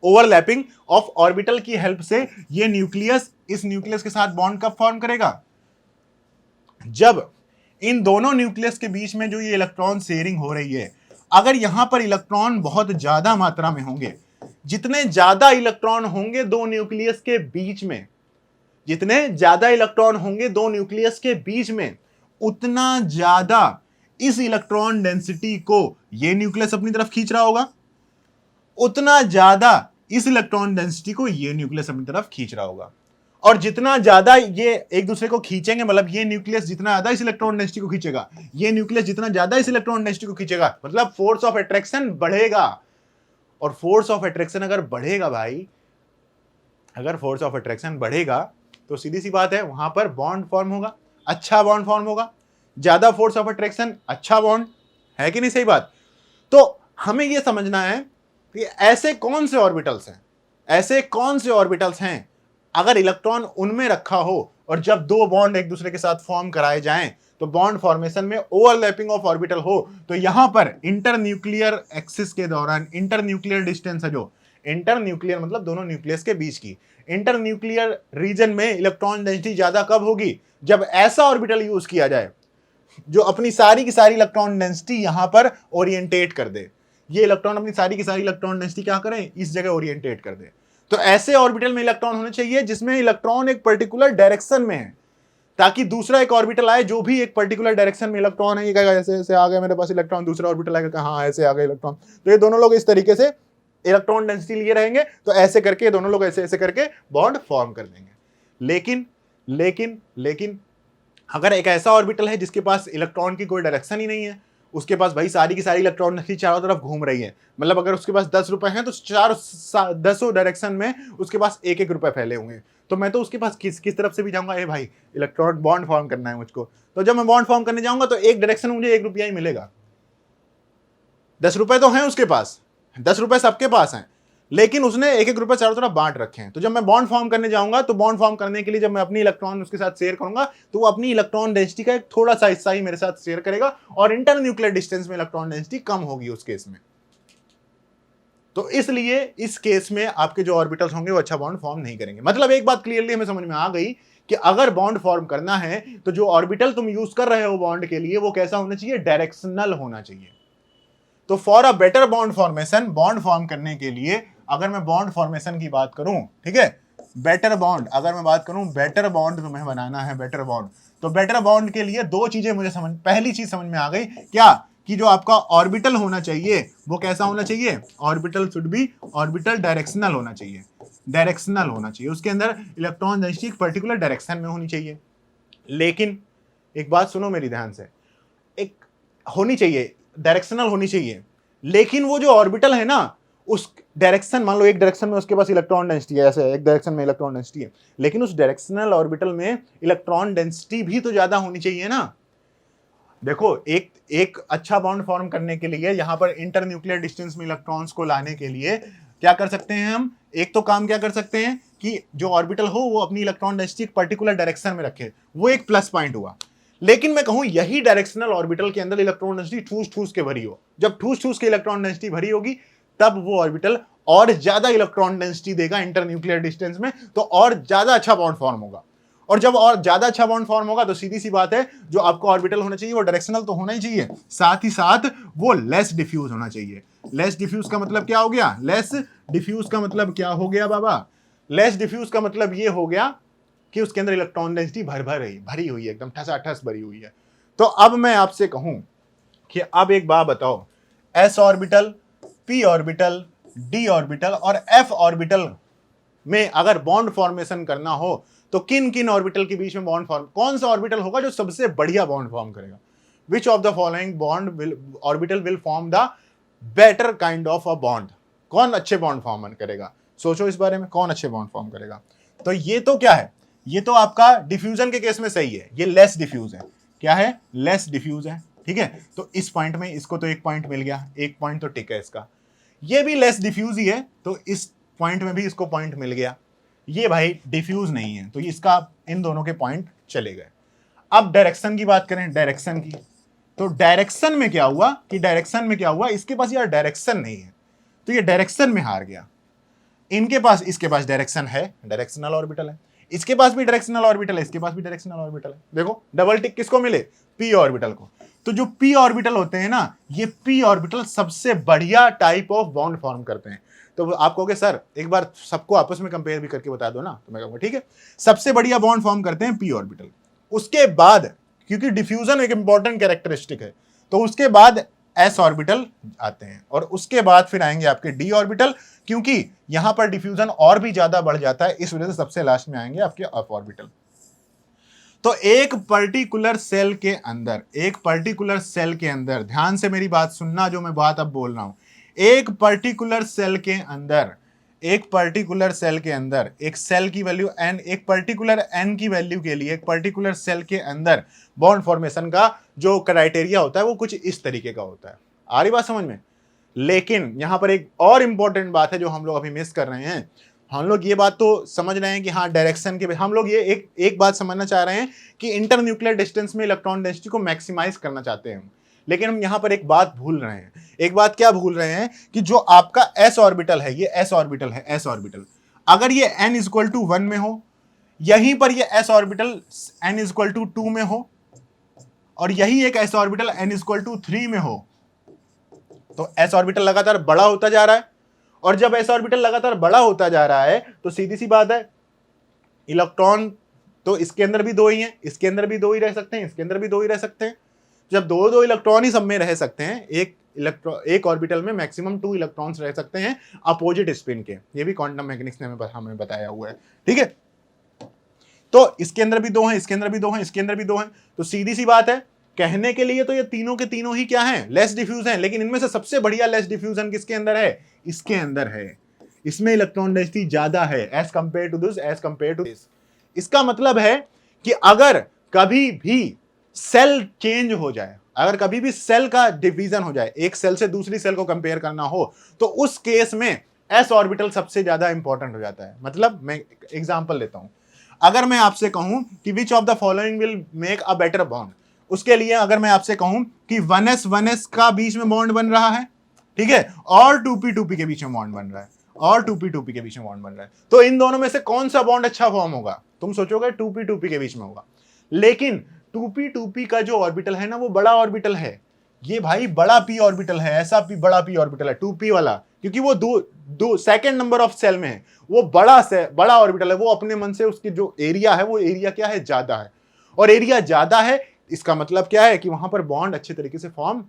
ओवरलैपिंग ऑफ ऑर्बिटल की हेल्प से ये न्यूक्लियस इस न्यूक्लियस के साथ बॉन्ड कब फॉर्म करेगा? जब इन दोनों न्यूक्लियस के बीच में जो ये इलेक्ट्रॉन शेयरिंग हो रही है, अगर यहां पर इलेक्ट्रॉन बहुत ज्यादा मात्रा में होंगे, जितने ज्यादा इलेक्ट्रॉन होंगे दो न्यूक्लियस के बीच में, जितने ज्यादा इलेक्ट्रॉन होंगे दो न्यूक्लियस के बीच में, उतना ज्यादा इस इलेक्ट्रॉन डेंसिटी को ये न्यूक्लियस अपनी तरफ खींच रहा होगा, उतना ज्यादा इस इलेक्ट्रॉन डेंसिटी को ये न्यूक्लियस अपनी तरफ खींच रहा होगा। और जितना ज्यादा ये एक दूसरे को खींचेंगे, मतलब ये न्यूक्लियस जितना ज्यादा इस इलेक्ट्रॉन डेंसिटी को खींचेगा, ये न्यूक्लियस जितना ज्यादा इस इलेक्ट्रॉन डेंसिटी को खींचेगा, मतलब फोर्स ऑफ अट्रैक्शन बढ़ेगा। और फोर्स ऑफ अट्रैक्शन अगर बढ़ेगा भाई, अगर फोर्स ऑफ अट्रैक्शन बढ़ेगा तो सीधी सी बात है वहां पर बॉन्ड फॉर्म होगा, अच्छा बॉन्ड फॉर्म होगा। ज्यादा फोर्स ऑफ अट्रैक्शन, अच्छा बॉन्ड, है कि नहीं? सही बात। तो हमें यह समझना है कि ऐसे कौन से ऑर्बिटल्स हैं अगर इलेक्ट्रॉन उनमें रखा हो और जब दो बॉन्ड एक दूसरे के साथ फॉर्म कराए जाएं तो बॉन्ड फॉर्मेशन में ओवरलैपिंग ऑफ ऑर्बिटल हो, तो यहां पर इंटरन्यूक्लियर एक्सिस के दौरान, इंटरन्यूक्लियर डिस्टेंस है जो, इंटरन्यूक्लियर मतलब दोनों न्यूक्लियस के बीच की, इंटरन्यूक्लियर रीजन में इलेक्ट्रॉन डेंसिटी ज्यादा कब होगी? जब ऐसा ऑर्बिटल यूज किया जाए जो अपनी सारी की सारी इलेक्ट्रॉन डेंसिटी यहां पर ओरिएंटेट कर दे। ये इलेक्ट्रॉन अपनी सारी की सारी इलेक्ट्रॉन डेंसिटी क्या करें? इस जगह ओरिएंटेट कर दे। तो ऐसे ऑर्बिटल में इलेक्ट्रॉन होने चाहिए जिसमें इलेक्ट्रॉन एक पर्टिकुलर डायरेक्शन में है, ताकि दूसरा एक ऑर्बिटल आए जो भी एक पर्टिकुलर डायरेक्शन में इलेक्ट्रॉन है, ये कहेगा ऐसे ऐसे आ गया मेरे पास इलेक्ट्रॉन, दूसरा ऑर्बिटल आएगा हाँ ऐसे आ गए इलेक्ट्रॉन। तो ये दोनों लोग इस तरीके से इलेक्ट्रॉन डेंसिटी लिए रहेंगे, तो ऐसे करके दोनों लोग ऐसे ऐसे करके बॉन्ड फॉर्म कर देंगे। लेकिन लेकिन लेकिन अगर एक ऐसा ऑर्बिटल है जिसके पास इलेक्ट्रॉन की कोई डायरेक्शन ही नहीं है, उसके पास भाई सारी की सारी इलेक्ट्रॉन डेंसिटी चारों तरफ घूम रही है, मतलब अगर उसके पास 10 रुपए हैं तो दसों डायरेक्शन में उसके पास एक एक रुपए फैले होंगे, तो मैं तो उसके पास किस तरफ से भी जाऊंगा, ए भाई इलेक्ट्रॉन बॉन्ड फॉर्म करना है मुझको, तो जब मैं बॉन्ड फॉर्म करने जाऊंगा तो एक डायरेक्शन में मुझे 1 रुपया ही मिलेगा। 10 रुपए तो हैं उसके पास, 10 रुपए सबके पास हैं, लेकिन उसने एक एक रुपए चारों तरफ बांट रखे हैं। तो जब मैं बॉन्ड फॉर्म करने जाऊंगा तो बॉन्ड फॉर्म करने के लिए जब मैं अपनी इलेक्ट्रॉन उसके साथ शेयर करूंगा तो वो अपनी इलेक्ट्रॉन डेंसिटी का एक थोड़ा सा हिस्सा ही मेरे साथ शेयर करेगा, और इंटर न्यूक्लियर डिस्टेंस में इलेक्ट्रॉन डेंसिटी कम होगी उस केस में। तो इसलिए इस केस में आपके जो ऑर्बिटल्स होंगे वो अच्छा बॉन्ड फॉर्म नहीं करेंगे। मतलब एक बात क्लियरली हमें समझ में आ गई कि अगर बॉन्ड फॉर्म करना है तो जो ऑर्बिटल तुम यूज कर रहे हो बॉन्ड के लिए वो कैसा होना चाहिए, डायरेक्शनल होना चाहिए। तो for a better bond formation, bond form करने के लिए अगर मैं बॉन्ड फॉर्मेशन की बात करूं, ठीक है, बेटर बॉन्ड अगर मैं बात करूं, बेटर बॉन्ड तुम्हें बनाना है बेटर बॉन्ड, तो बेटर बॉन्ड के लिए दो चीजें मुझे पहली चीज समझ में आ गई क्या, कि जो आपका ऑर्बिटल होना चाहिए वो कैसा होना चाहिए, orbital should be orbital directional होना चाहिए, डायरेक्शनल होना चाहिए, उसके अंदर इलेक्ट्रॉन डेंसिटी एक पर्टिकुलर डायरेक्शन में होनी चाहिए। लेकिन एक बात सुनो मेरी ध्यान से, एक होनी चाहिए डायरेक्शनल होनी चाहिए, लेकिन वो जो ऑर्बिटल है ना उस डायरेक्शन, मान लो एक डायरेक्शन में उसके पास इलेक्ट्रॉन डेंसिटी है, ऐसे एक डायरेक्शन में इलेक्ट्रॉन डेंसिटी है, लेकिन उस डायरेक्शनल ऑर्बिटल में इलेक्ट्रॉन डेंसिटी भी तो ज्यादा होनी चाहिए ना। देखो एक अच्छा बॉन्ड फॉर्म करने के लिए यहां पर इंटर न्यूक्लियर डिस्टेंस में इलेक्ट्रॉन्स को लाने के लिए क्या कर सकते हैं हम, एक तो काम क्या कर सकते हैं कि जो ऑर्बिटल हो वो अपनी इलेक्ट्रॉन डेंसिटी एक पर्टिकुलर डायरेक्शन में रखे, वो एक प्लस पॉइंट हुआ। लेकिन मैं कहूं यही डायरेक्शनल ऑर्बिटल के अंदर इलेक्ट्रॉन डेंसिटी ठूस ठूस के भरी हो, जब ठूस ठूस के इलेक्ट्रॉन डेंसिटी भरी होगी तब वो ऑर्बिटल और ज्यादा इलेक्ट्रॉन डेंसिटी देगा इंटर न्यूक्लियर डिस्टेंस में, तो और ज्यादा अच्छा बॉन्ड फॉर्म होगा। और जब और ज्यादा अच्छा बॉन्ड फॉर्म होगा तो सीधी सी बात है जो आपको ऑर्बिटल होना चाहिए वो डायरेक्शनल तो होना ही चाहिए, साथ ही साथ वो लेस डिफ्यूज होना चाहिए। लेस डिफ्यूज का मतलब क्या हो गया, लेस डिफ्यूज का मतलब क्या हो गया बाबा, लेस डिफ्यूज का मतलब ये हो गया कि उसके अंदर इलेक्ट्रॉन डेंसिटी भरी हुई है, एकदम ठसाठस भरी हुई है। तो अब मैं आपसे कहूं कि अब एक बात बताओ, S orbital, P orbital, D orbital और एफ ऑर्बिटल में अगर बॉन्ड फॉर्मेशन करना हो तो किन किन ऑर्बिटल के बीच में बॉन्ड फॉर्म, कौन सा ऑर्बिटल होगा जो सबसे बढ़िया बॉन्ड फॉर्म करेगा, which of the following orbital will form the better kind of a bond, कौन अच्छे बॉन्ड फॉर्म करेगा, सोचो इस बारे में, कौन अच्छे बॉन्ड फॉर्म करेगा। तो ये तो क्या है, ये तो आपका डिफ्यूजन के केस में सही है, ये लेस डिफ्यूज है, क्या है, लेस डिफ्यूज है, ठीक है। तो इस पॉइंट में इसको तो एक पॉइंट मिल गया, एक पॉइंट तो टिक है इसका, ये भी लेस डिफ्यूज ही है तो इस पॉइंट में भी इसको पॉइंट मिल गया, ये भाई डिफ्यूज नहीं है तो इसका इन दोनों के पॉइंट चले गए। अब डायरेक्शन की बात करें, डायरेक्शन की, तो डायरेक्शन में क्या हुआ कि डायरेक्शन में क्या हुआ, इसके पास यार डायरेक्शन नहीं है तो ये डायरेक्शन में हार गया। इनके पास, इसके पास डायरेक्शन है, डायरेक्शनल ऑर्बिटल है, इसके पास भी डायरेक्शनल ऑर्बिटल है, इसके पास भी डायरेक्शनल ऑर्बिटल है। देखो डबल टिक किसको मिले, पी ऑर्बिटल को। तो जो पी ऑर्बिटल होते हैं ना, ये पी ऑर्बिटल सबसे बढ़िया टाइप ऑफ बॉन्ड फॉर्म करते हैं। तो आप कहोगे सर एक बार सबको आपस में कंपेयर भी करके बता दो ना, तो मैं कहूंगा ठीक है, सबसे बढ़िया बॉन्ड फॉर्म करते हैं पी ऑर्बिटल। उसके बाद क्योंकि डिफ्यूजन एक इंपॉर्टेंट कैरेक्टरिस्टिक है तो उसके बाद एस ऑर्बिटल आते हैं, और उसके बाद फिर आएंगे आपके डी ऑर्बिटल, क्योंकि यहां पर डिफ्यूजन और भी ज्यादा बढ़ जाता है, इस वजह से सबसे लास्ट में आएंगे आपके एफ ऑर्बिटल। तो एक पर्टिकुलर सेल के अंदर, एक पर्टिकुलर सेल के अंदर, ध्यान से मेरी बात सुनना जो मैं बात अब बोल रहा हूं, एक पर्टिकुलर सेल के अंदर, एक पर्टिकुलर सेल के अंदर एक सेल की वैल्यू एन, एक पर्टिकुलर एन की वैल्यू के लिए एक पर्टिकुलर सेल के अंदर बॉन्ड फॉर्मेशन का जो क्राइटेरिया होता है वो कुछ इस तरीके का होता है। आ रही बात समझ में? लेकिन यहां पर एक और इंपॉर्टेंट बात है जो हम लोग अभी मिस कर रहे हैं। हम लोग ये बात तो समझ रहे हैं कि हाँ डायरेक्शन के, हम लोग ये एक बात समझना चाह रहे हैं कि इंटर न्यूक्लियर डिस्टेंस में इलेक्ट्रॉन डेंसिटी को मैक्सिमाइज करना चाहते हैं हम, लेकिन हम यहां पर एक बात भूल रहे हैं। एक बात क्या भूल रहे हैं कि जो आपका एस ऑर्बिटल है, ये एस ऑर्बिटल है, एस ऑर्बिटल अगर ये n इक्वल टू 1 में हो, यहीं पर ये S orbital n equal to 2 में हो, और यही एक S orbital n equal to 3 में हो, तो एस ऑर्बिटल लगातार बड़ा होता जा रहा है, और जब एस ऑर्बिटल लगातार बड़ा होता जा रहा है तो सीधी सी बात है इलेक्ट्रॉन तो इसके अंदर भी दो ही हैं, इसके अंदर भी दो ही रह सकते हैं, इसके अंदर भी दो ही रह सकते हैं। जब दो दो इलेक्ट्रॉन ही सब में रह सकते हैं, एक ऑर्बिटल में मैक्सिमम 2 इलेक्ट्रॉन्स रह सकते हैं अपोजिट स्पिन के, ये भी क्वांटम मैकेनिक्स ने हमें बताया हुआ है, ठीक है। तो इसके अंदर भी दो हैं, इसके अंदर भी दो हैं, इसके अंदर भी दो हैं, तो सीधी सी बात है, कहने के लिए तो ये तीनों के तीनों ही क्या हैं, लेस डिफ्यूज हैं, लेकिन इनमें से सबसे बढ़िया लेस डिफ्यूजन किसके अंदर है, इसके अंदर है। इसमें इलेक्ट्रॉन डेंसिटी ज्यादा है as compare to this, as compare to this. इसका मतलब है कि अगर कभी भी सेल चेंज हो जाए, अगर कभी भी सेल का डिवीजन हो जाए, एक सेल से दूसरी सेल को कंपेयर करना हो, तो उस केस में एस ऑर्बिटल सबसे ज्यादा इंपॉर्टेंट हो जाता है। मतलब मैं एग्जांपल लेता हूं, अगर मैं आपसे कहूं कि which of the following will make a better bond, उसके लिए अगर मैं आपसे कहूं कि 1s का बीच में बॉन्ड बन रहा है, ठीक है, और 2p2p के बीच में बॉन्ड बन रहा है, और 2p2p के बीच में बॉन्ड बन रहा है, तो इन दोनों में से कौन सा बॉन्ड अच्छा फॉर्म होगा? तुम सोचोगे 2p2p के बीच में होगा, लेकिन 2p2p का जो ऑर्बिटल है ना, वो बड़ा ऑर्बिटल है, ये भाई बड़ा p ऑर्बिटल है, ऐसा p बड़ा p ऑर्बिटल है 2p वाला, क्योंकि वो दो सेकंड नंबर ऑफ सेल में है, वो बड़ा ऑर्बिटल है, वो अपने मन से उसकी जो एरिया है, वो एरिया क्या है, ज्यादा है, और एरिया ज्यादा है, इसका मतलब क्या है कि वहां पर बॉन्ड अच्छे तरीके से फॉर्म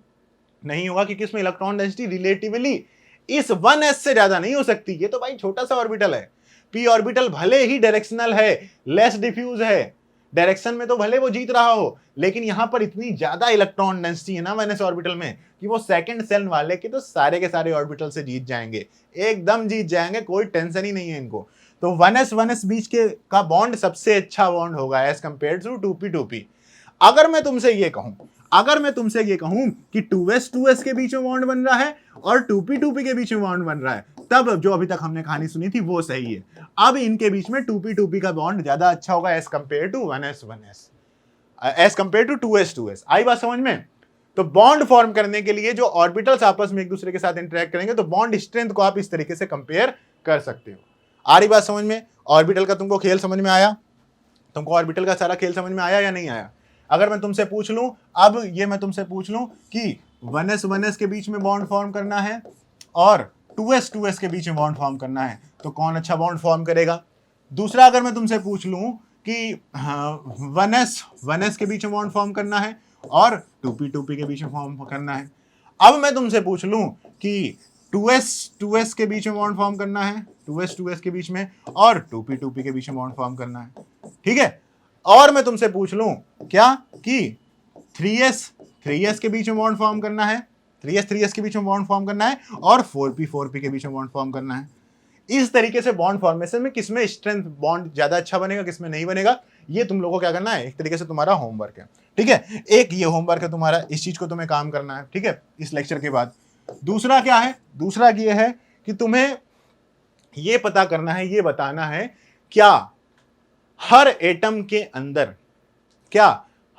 नहीं होगा, क्योंकि इसमें इलेक्ट्रॉन डेंसिटी रिलेटिवली इस 1s से ज्यादा नहीं हो सकती। ये तो भाई छोटा सा ऑर्बिटल है, p ऑर्बिटल भले ही डायरेक्शनल है, लेस डिफ्यूज है, डायरेक्शन में तो भले वो जीत रहा हो, लेकिन यहां पर इतनी ज्यादा इलेक्ट्रॉन डेंसिटी है ना 1s ऑर्बिटल में कि वो सेकंड सेल वाले के तो सारे के सारे ऑर्बिटल से जीत जाएंगे, एकदम जीत जाएंगे, कोई टेंशन ही नहीं है इनको। तो 1s बीच के का बॉन्ड सबसे अच्छा बॉन्ड होगा एज कंपेयर टू 2p2p। अगर मैं तुमसे ये कहूं कि 2s के बीच में बॉन्ड बन रहा है और 2p2p के बीच में बॉन्ड बन रहा है, तब जो अभी तक हमने कहानी सुनी थी वो सही है। अब इनके बीच में 2p2p का बॉन्ड ज्यादा अच्छा होगा as compare to 1s as compare to 2s। आई बात समझ में? तो बॉन्ड फॉर्म करने के लिए जो ऑर्बिटल्स आपस में एक दूसरे के साथ इंटरेक्ट करेंगे, तो बॉन्ड स्ट्रेंथ को आप इस तरीके से कंपेयर कर सकते हो। आ रही बात समझ में? ऑर्बिटल का तुमको खेल समझ में आया? तुमको ऑर्बिटल का सारा खेल समझ में आया या नहीं आया? अगर मैं तुमसे पूछ लूं, अब ये मैं तुमसे पूछ लूं कि 1s के बीच में बॉन्ड फॉर्म करना है और 2s के बीच में बॉन्ड फॉर्म करना है, तो कौन अच्छा बॉन्ड फॉर्म करेगा? दूसरा, अगर मैं तुमसे पूछ लूं कि 1s के बीच में बॉन्ड फॉर्म करना है और 2p2p के बीच में फॉर्म करना है, अब मैं तुमसे पूछ लूं कि 2s के बीच में बॉन्ड फॉर्म करना है, 2s के बीच में, और 2p2p के बीच में बॉन्ड फॉर्म करना है, ठीक है। और मैं तुमसे पूछ लूं क्या कि 3s के बीच में बॉन्ड फॉर्म करना है, 3s के बीच में बॉन्ड फॉर्म करना है, और 4p के बीच में बॉन्ड फॉर्म करना है। इस तरीके से बॉन्ड फॉर्मेशन में किसमें स्ट्रेंथ बॉन्ड ज्यादा अच्छा बनेगा, किसमें नहीं बनेगा, ये तुम लोगों को क्या करना है, एक तरीके से तुम्हारा होमवर्क है, ठीक है। एक ये होमवर्क है तुम्हारा, इस चीज को तुम्हें काम करना है, ठीक है, इस लेक्चर के बाद। दूसरा क्या है? दूसरा ये है कि तुम्हें ये पता करना है, ये बताना है क्या हर एटम के अंदर, क्या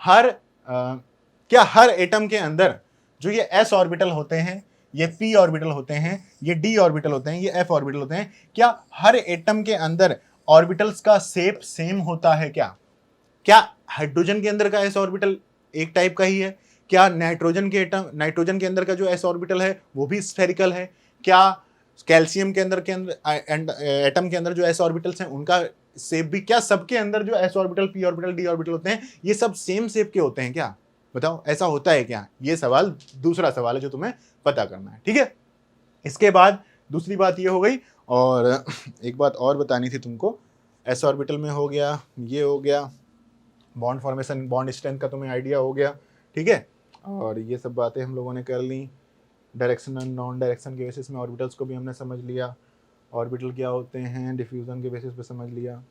हर एटम के अंदर जो ये s ऑर्बिटल होते हैं, ये p ऑर्बिटल होते हैं, ये d ऑर्बिटल होते हैं, ये f ऑर्बिटल होते हैं, क्या हर एटम के अंदर ऑर्बिटल्स का शेप सेम होता है? क्या हाइड्रोजन के अंदर का s ऑर्बिटल एक टाइप का ही है? क्या नाइट्रोजन के अंदर का जो s ऑर्बिटल है वो भी स्फेरिकल है? क्या कैल्शियम के अंदर एटम के अंदर जो s ऑर्बिटल्स हैं उनका शेप भी, क्या सबके अंदर जो s orbital, p orbital, d orbital होते हैं ये सब सेम शेप के होते हैं क्या? बताओ, ऐसा होता है क्या? ये सवाल दूसरा सवाल है जो तुम्हें पता करना है, ठीक है। इसके बाद दूसरी बात ये हो गई, और एक बात और बतानी थी तुमको। s ऑर्बिटल में हो गया, ये हो गया, बॉन्ड फॉर्मेशन, बॉन्ड स्ट्रेंथ का तुम्हें आइडिया हो गया, ठीक है, और ये सब बातें हम लोगों ने कर ली। डायरेक्शन एंड नॉन डायरेक्शन के बेसिस में ऑर्बिटल्स को भी हमने समझ लिया, ऑर्बिटल क्या होते हैं डिफ्यूजन के बेसिस पे समझ लिया,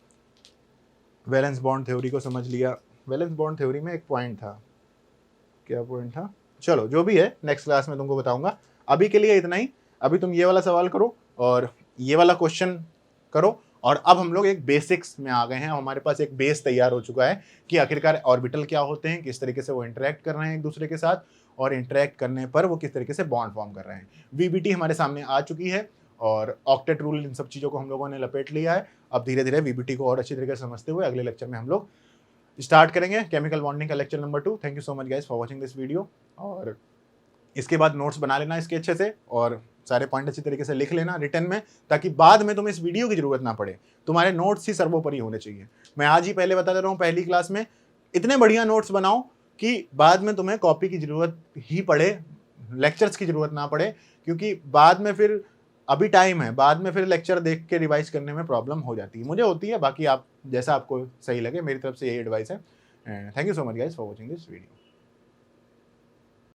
वैलेंस बॉन्ड थ्योरी को समझ लिया। वैलेंस बॉन्ड थ्योरी में एक पॉइंट था, क्या पॉइंट था? चलो जो भी है नेक्स्ट क्लास में तुमको बताऊंगा, अभी के लिए इतना ही। अभी तुम ये वाला सवाल करो और ये वाला क्वेश्चन करो, और अब हम लोग एक बेसिक्स में आ गए हैं, हमारे पास एक बेस तैयार हो चुका है कि आखिरकार ऑर्बिटल क्या होते हैं, किस तरीके से वो इंटरेक्ट कर रहे हैं एक दूसरे के साथ, और इंटरेक्ट करने पर वो किस तरीके से बॉन्ड फॉर्म कर रहे हैं। वीबीटी हमारे सामने आ चुकी है और ऑक्टेट रूल, इन सब चीज़ों को हम लोगों ने लपेट लिया है। अब धीरे धीरे वीबीटी को और अच्छी तरीके से समझते हुए अगले लेक्चर में हम लोग स्टार्ट करेंगे केमिकल बॉन्डिंग का lecture number 2। Thank you so much guys for watching this video, और इसके बाद नोट्स बना लेना इसके अच्छे से, और सारे पॉइंट अच्छी तरीके से लिख लेना रिटर्न में, ताकि बाद में तुम्हें इस वीडियो की जरूरत ना पड़े। तुम्हारे नोट्स ही सर्वोपरि होने चाहिए। मैं आज ही पहले बता दे रहा हूँ, पहली क्लास में इतने बढ़िया नोट्स बनाओ कि बाद में तुम्हें कॉपी की जरूरत ही पड़े, लेक्चर्स की जरूरत ना पड़े, क्योंकि बाद में फिर अभी टाइम है, बाद में फिर लेक्चर देख के रिवाइज करने में प्रॉब्लम हो जाती है, मुझे होती है। बाकी आप जैसा आपको सही लगे, मेरी तरफ से यही एडवाइस है। Thank you so much guys for watching this video.